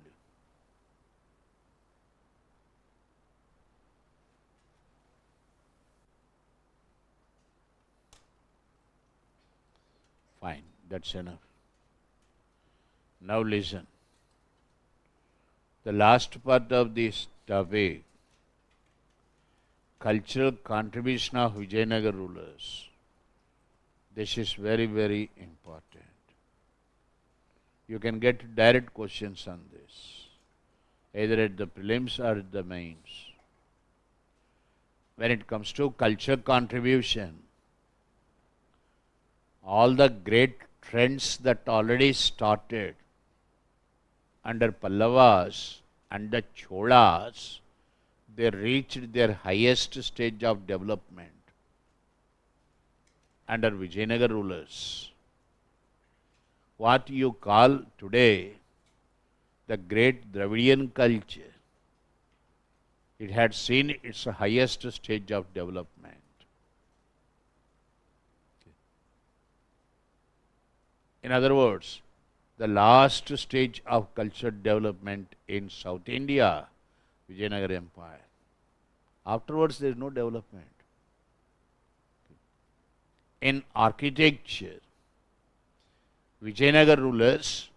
A: Fine, that's enough. Now listen. The last part of this topic, cultural contribution of Vijayanagar rulers. This is very, very important. You can get direct questions on this, either at the prelims or at the mains. When it comes to culture contribution, all the great trends that already started under Pallavas and the Cholas, they reached their highest stage of development under Vijayanagar rulers. What you call today the great Dravidian culture, it had seen its highest stage of development. In other words, the last stage of cultural development in South India, Vijayanagar Empire. Afterwards, there is no development. In architecture, Vijayanagar rulers,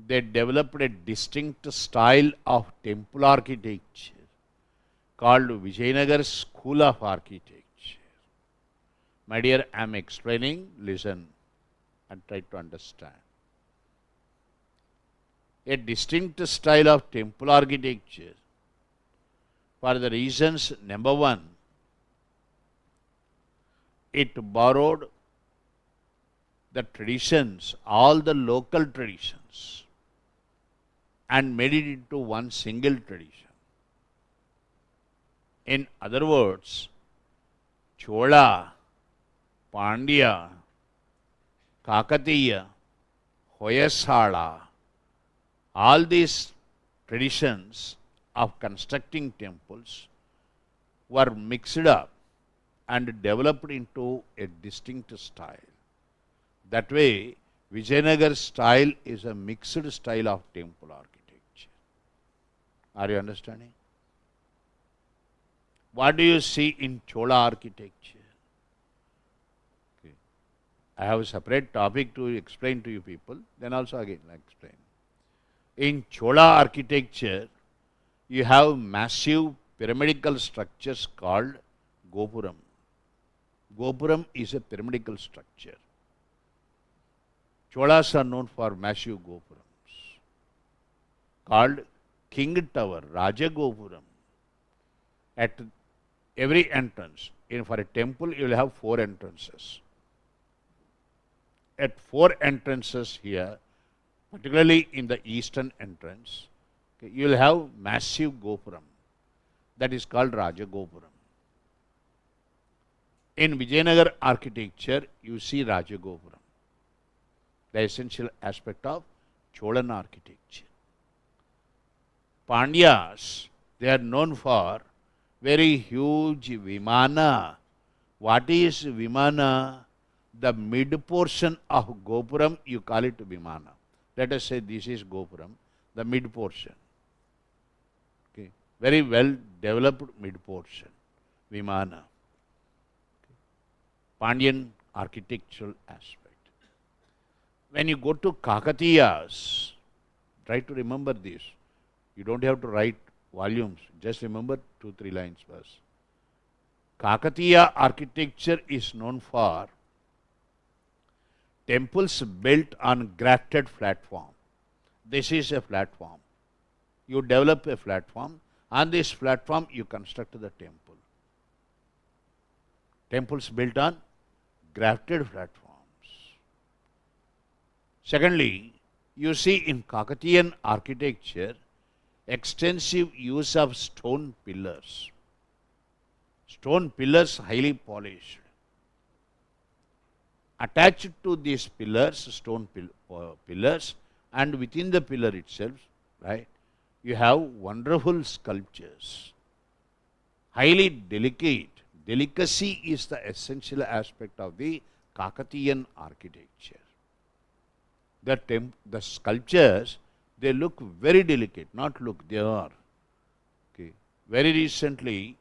A: they developed a distinct style of temple architecture called Vijayanagar School of Architecture. My dear, I am explaining, listen and try to understand. A distinct style of temple architecture for the reasons, number one, it borrowed the traditions, all the local traditions, and made it into one single tradition. In other words, Chola, Pandya, Kakatiya, Hoyasala, all these traditions of constructing temples were mixed up and developed into a distinct style. That way, Vijayanagar style is a mixed style of temple architecture. Are you understanding? What do you see in Chola architecture? Okay. I have a separate topic to explain to you people, then also again I explain. In Chola architecture, you have massive pyramidal structures called Gopuram. Gopuram is a pyramidal structure. Cholas are known for massive Gopurams. called King Tower, Rajagopuram. At every entrance, for a temple, you will have 4 entrances. At 4 entrances here, particularly in the eastern entrance, okay, you will have massive Gopuram. That is called Rajagopuram. In Vijayanagar architecture, you see Rajagopuram, the essential aspect of Cholan architecture. Pandyas, they are known for very huge Vimana. What is Vimana? The mid portion of Gopuram, you call it Vimana. Let us say this is Gopuram, the mid portion. Okay. Very well developed mid portion, Vimana. Pandyan architectural aspect. When you go to Kakatiyas, try to remember this. You don't have to write volumes, just remember 2-3 lines first. Kakatiya architecture is known for temples built on grafted platform. This is a platform. You develop a platform. On this platform, you construct the temple. Temples built on grafted platforms. Secondly, you see in Kakatiyan architecture, extensive use of stone pillars. Stone pillars highly polished. Attached to these pillars, stone pillars, and within the pillar itself, right, you have wonderful sculptures. Highly delicate. Delicacy is the essential aspect of the Kakatiyan architecture. The sculptures, they look very delicate, not look, they are. Okay. Very recently,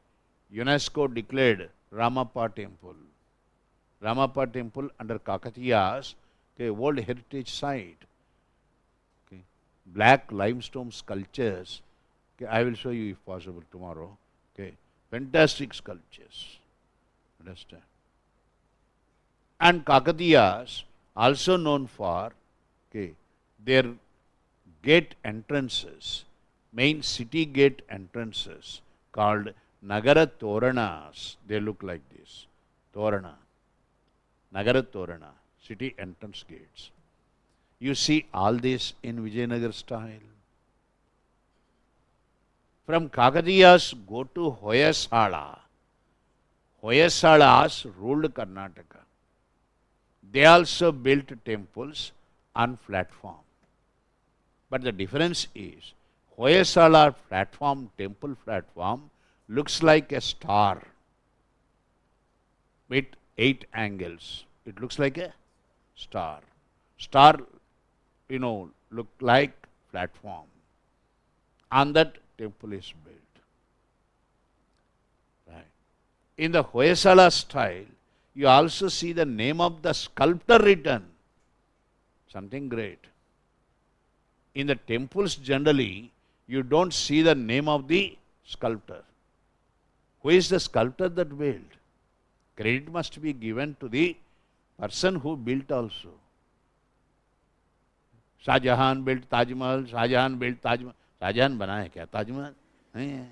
A: UNESCO declared Ramappa Temple. Ramappa Temple under Kakatiyas, okay, World Heritage Site. Okay. Black limestone sculptures. Okay, I will show you if possible tomorrow. Okay. Fantastic sculptures. Understand? And Kakatiyas, also known for their gate entrances, main city gate entrances called Nagara Toranas. They look like this. Torana. Nagara Torana. City entrance gates. You see all this in Vijayanagar style. From Kakatiyas, go to Hoyasala. Hoyasalas ruled Karnataka. They also built temples on platform. But the difference is, Hoyasala platform, temple platform, looks like a star with 8 angles. It looks like a star. Star, look like platform. On that, temple is built. Right. In the Hoyasala style, you also see the name of the sculptor written. Something great. In the temples generally, you don't see the name of the sculptor. Who is the sculptor that built? Credit must be given to the person who built also. Shah Jahan built Taj Mahal, Shah Jahan built Taj Mahal. Shah Jahan bana hai kya Taj Mahal? नहीं है.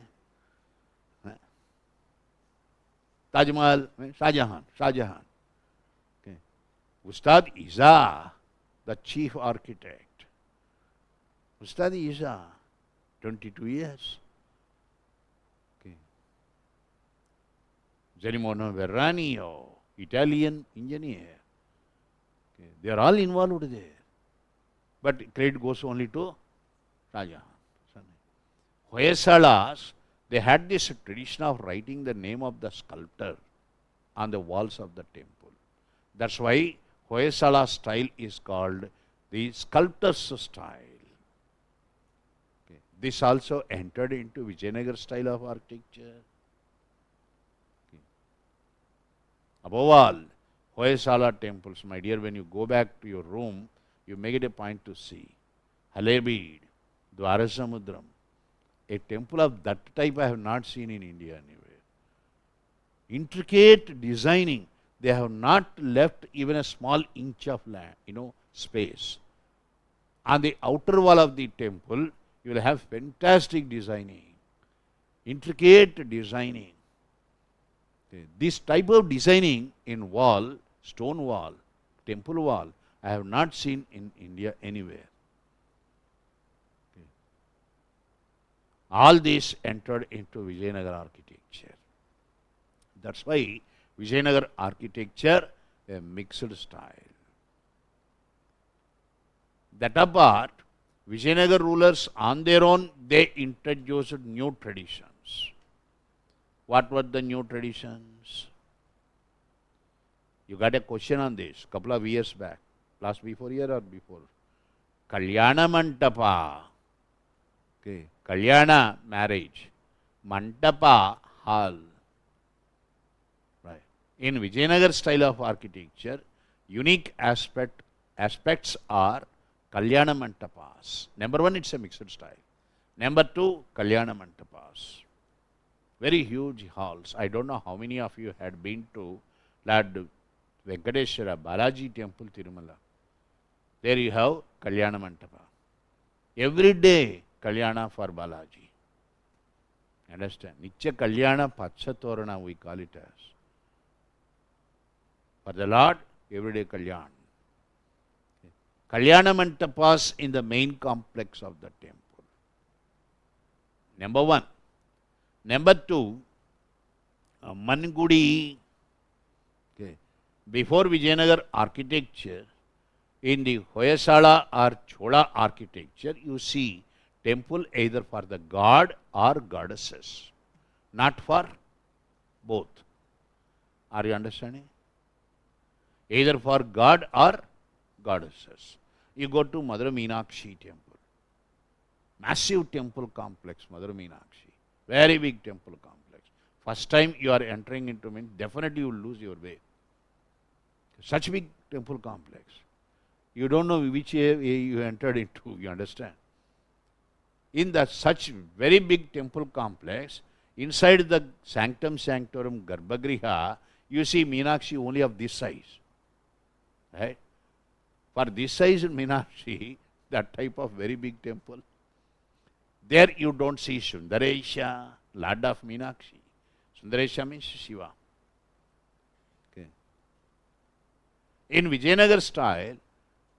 A: Taj Mahal, Shah Jahan, Shah Jahan. Okay. Ustad Iza, the chief architect. Ustad Iza, 22 years. Okay. Zanimono Verranio, Italian engineer. Okay. They are all involved there. But credit goes only to Shah Jahan. Hoysalas, they had this tradition of writing the name of the sculptor on the walls of the temple. That's why Hoysala style is called the sculptor's style. Okay. This also entered into Vijayanagar style of architecture. Okay. Above all, Hoysala temples, my dear, when you go back to your room, you make it a point to see Halebid, Dwarasamudram. A temple of that type I have not seen in India anywhere. Intricate designing. They have not left even a small inch of land, space. On the outer wall of the temple, You will have fantastic designing, intricate designing. Okay. This type of designing in wall, stone wall, temple wall, I have not seen in India anywhere. Okay. All this entered into Vijayanagar architecture. That's why Vijayanagar architecture, a mixed style. That apart, Vijayanagar rulers on their own, they introduced new traditions. What were the new traditions? You got a question on this couple of years back, last before year or before. Kalyana Mantapa. Okay. Kalyana, marriage. Mantapa, hall. Right. In Vijayanagar style of architecture, unique aspects are Kalyana Mantapas. Number one, it's a mixed style. Number two, Kalyana Mantapas. Very huge halls. I don't know how many of you had been to Lord Venkateshwara Balaji Temple, Tirumala. There you have Kalyana Mantapa. Every day, Kalyana for Balaji. Understand? Nitya Kalyana Pachatorana, we call it as. For the Lord, every day Kalyan. Kalyana Mantapas in the main complex of the temple. Number one. Number two, Mangudi. Okay. Before Vijayanagar architecture, in the Hoysala or Chola architecture, you see temple either for the god or goddesses, not for both. Are you understanding? Either for god or goddesses. You go to Madurai Meenakshi temple. Massive temple complex, Madurai Meenakshi. Very big temple complex. First time you are entering into it, definitely you will lose your way. Such big temple complex. You don't know which way you entered into, you understand? In the such very big temple complex, inside the sanctum sanctorum Garbhagriha, you see Meenakshi only of this size. Right? For this size in Meenakshi, that type of very big temple, there you don't see Sundaresha, Lord of Meenakshi. Sundaresha means Shiva. Okay. In Vijayanagar style,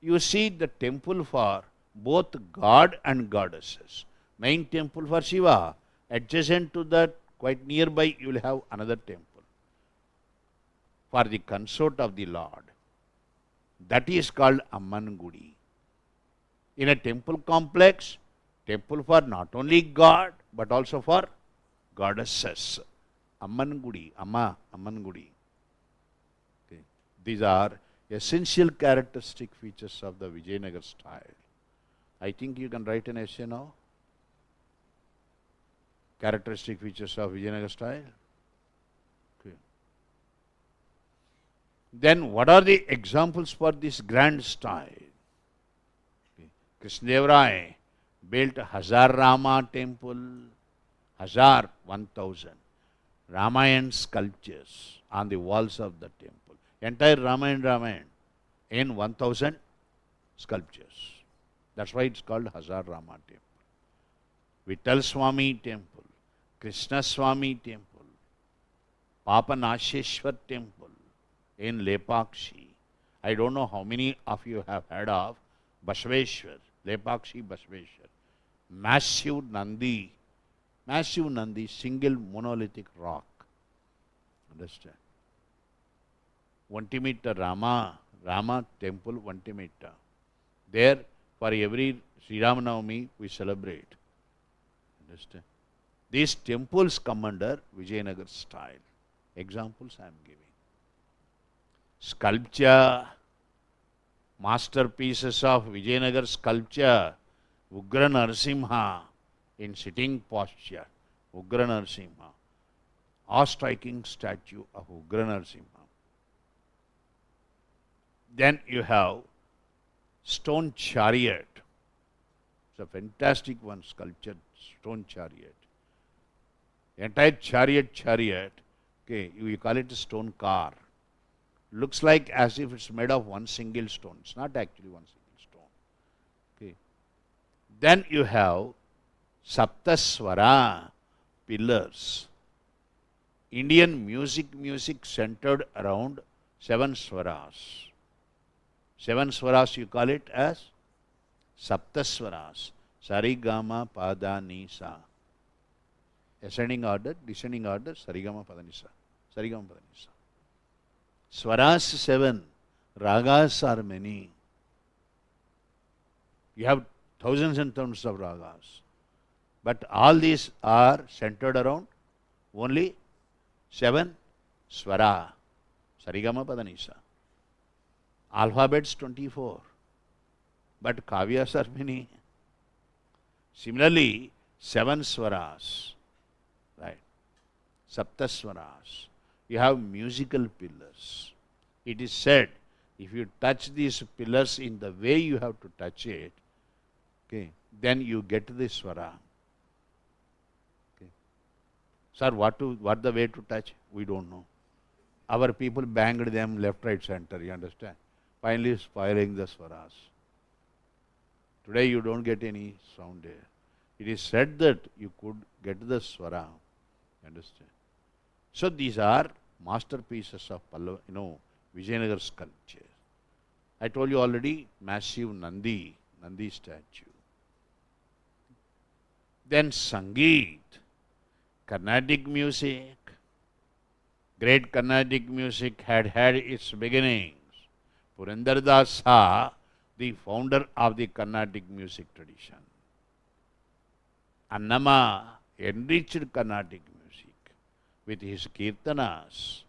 A: you see the temple for both god and goddesses. Main temple for Shiva. Adjacent to that, quite nearby, you will have another temple for the consort of the Lord. That is called Amman Gudi. In a temple complex, temple for not only God, but also for goddesses. Amman Gudi, Amman Gudi. Okay. These are essential characteristic features of the Vijayanagar style. I think you can write an essay now. Characteristic features of Vijayanagar style. Okay. Then what are the examples for this grand style? Okay. Krishnadeva built Hazar Rama temple, Hazar 1000 Ramayan sculptures on the walls of the temple. Entire Ramayan in 1000 sculptures. That's why it's called Hazar Rama temple. Vittal Swami temple, Krishna Swami temple, Papanasheshwar temple in Lepakshi. I don't know how many of you have heard of Basaveshwar, Lepakshi Basaveshwar. Massive Nandi, single monolithic rock. Understand? 1 meter Rama temple, 1 meter. There, for every Sri Ramanavami, we celebrate. Understand? These temples come under Vijayanagar style. Examples I am giving. Sculpture, masterpieces of Vijayanagar sculpture, Ugra Narasimha in sitting posture. Ugra Narasimha. Awe-striking statue of Ugra Narasimha. Then you have stone chariot. It's a fantastic one, sculptured stone chariot. Entire chariot, okay, you call it a stone car. Looks like as if it's made of one single stone. It's not actually one single stone. Okay. Then you have Saptaswara pillars. Indian music centered around 7 swaras. 7 swaras you call it as Saptaswaras. Sarigama Pada Nisa. Ascending order, descending order, Sarigama Pada Nisa. Sarigama Pada Nisa. Swaras 7, ragas are many. You have thousands and thousands of ragas. But all these are centered around only 7 swara. Sarigama Pada Nisa. Alphabets 24. But kavyas are many. Similarly, 7 swaras. Right. Saptaswaras. You have musical pillars. It is said, if you touch these pillars in the way you have to touch it, okay, then you get the swara. Okay. Sir, what the way to touch? We don't know. Our people banged them left, right, center, you understand? Finally spoiling the swaras. Today you don't get any sound there. It is said that you could get the swara. Understand? So these are masterpieces of Vijayanagar sculpture. I told you already, massive Nandi statue. Then Sangeet, Carnatic music. Great Carnatic music had its beginnings. Purandar Das Saha, the founder of the Carnatic music tradition. Annama enriched Carnatic music with his Kirtanas.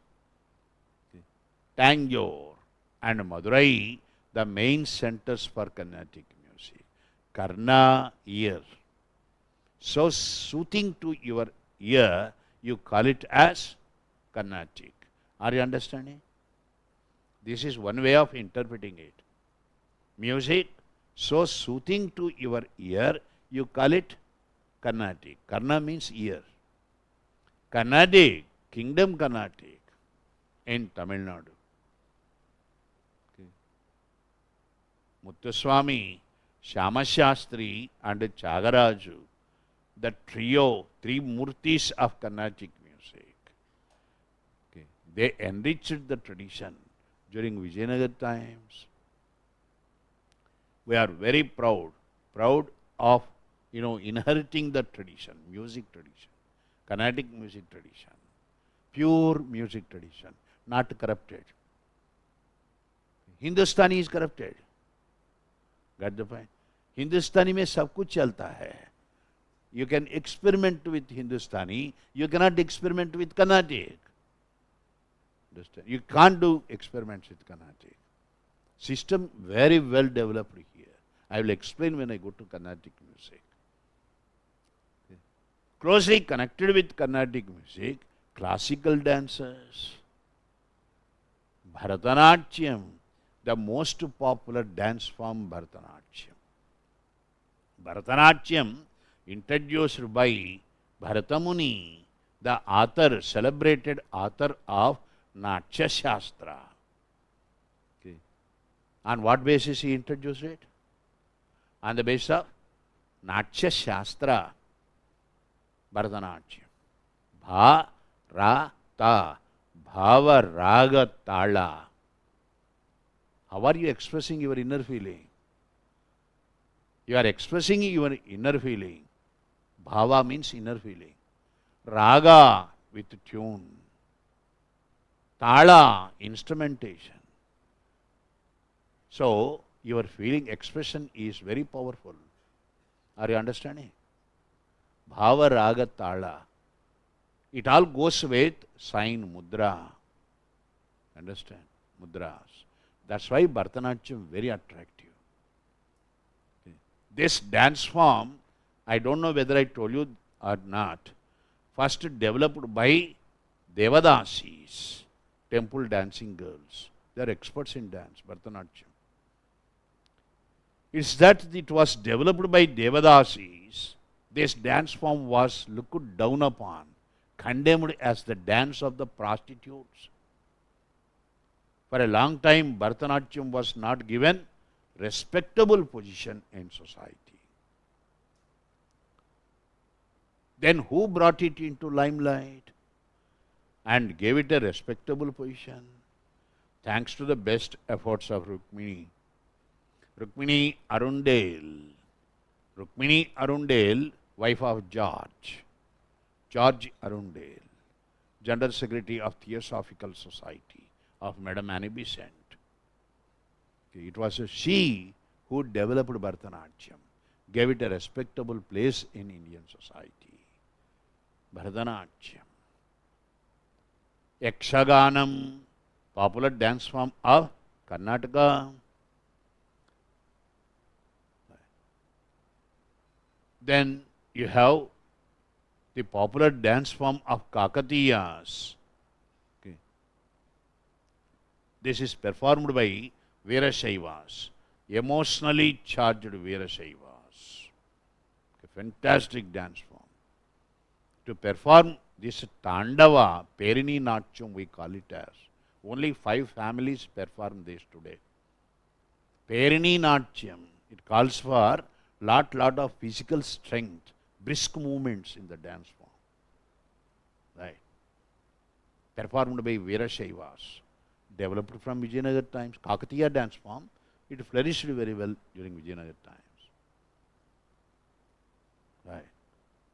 A: Tanjore and Madurai, the main centers for Carnatic music. Karna, ear. So soothing to your ear, you call it as Carnatic. Are you understanding? This is one way of interpreting it. Music so soothing to your ear, you call it Carnatic. Karna means ear. Carnatic, Kingdom Carnatic in Tamil Nadu. Okay. Muthuswami, Shyamashastri and Chagaraju, the trio, 3 murtis of Carnatic music. Okay. They enriched the tradition during Vijayanagar times. We are very proud of inheriting the tradition, music tradition, Carnatic music tradition, pure music tradition, not corrupted. Hindustani is corrupted. Got the point? Hindustani में सब कुछ चलता है. You can experiment with Hindustani, you cannot experiment with Carnatic. Understand? You can't do experiments with Carnatic. System very well developed here. I will explain when I go to Carnatic music. Okay. Closely connected with Carnatic music, classical dancers. Bharatanatyam, the most popular dance form, Bharatanatyam. Bharatanatyam, introduced by Bharatamuni, the author, celebrated author of Natya Shastra. Okay. On what basis he introduced it? On the basis of Natya Shastra, Bharatanatyam. Bha, ra, ta, bhava, raga, tala. How are you expressing your inner feeling? You are expressing your inner feeling. Bhava means inner feeling. Raga with tune. Tala, instrumentation. So, your feeling expression is very powerful. Are you understanding? Bhava, raga, tala. It all goes with sign, mudra. Understand? Mudras. That's why Bharatanatyam very attractive. Okay. This dance form, I don't know whether I told you or not, first developed by Devadasis, temple dancing girls. They are experts in dance, Bharatanatyam. It's that it was developed by Devadasis. This dance form was looked down upon, condemned as the dance of the prostitutes. For a long time, Bharatanatyam was not given respectable position in society. Then who brought it into limelight and gave it a respectable position? Thanks to the best efforts of Rukmini. Rukmini Arundale, wife of George Arundale, General Secretary of Theosophical Society of Madam Annie Besant. It was she who developed Bharatanatyam, gave it a respectable place in Indian society. Bharatanatyam. Yakshaganam, popular dance form of Karnataka. Then you have the popular dance form of Kakatiyas. Okay. This is performed by Veerashaivas, emotionally charged Veerashaivas. A fantastic dance form. To perform this Tandava, Perini Natyam we call it as, only 5 families perform this today. Perini Natyam, it calls for lot of physical strength, brisk movements in the dance form. Right. Performed by Veerashaivas, developed from Vijayanagar times. Kakatiya dance form, it flourished very well during Vijayanagar times. Right.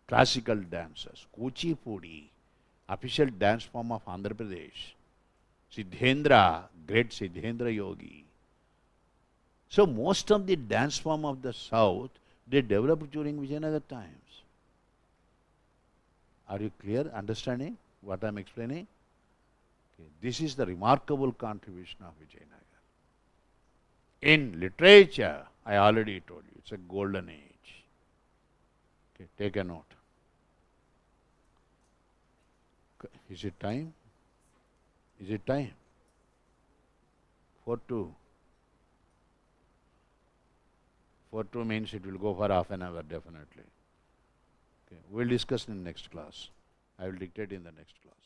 A: Classical dances, Kuchipudi, official dance form of Andhra Pradesh. Siddhendra, great Siddhendra yogi. So most of the dance form of the South, they developed during Vijayanagar times. Are you clear, understanding what I am explaining? Okay. This is the remarkable contribution of Vijayanagar. In literature, I already told you, it's a golden age. Okay, take a note. Is it time? Is it time? 4:02. 4:02 means it will go for half an hour definitely. Okay. We will discuss in the next class. I will dictate in the next class.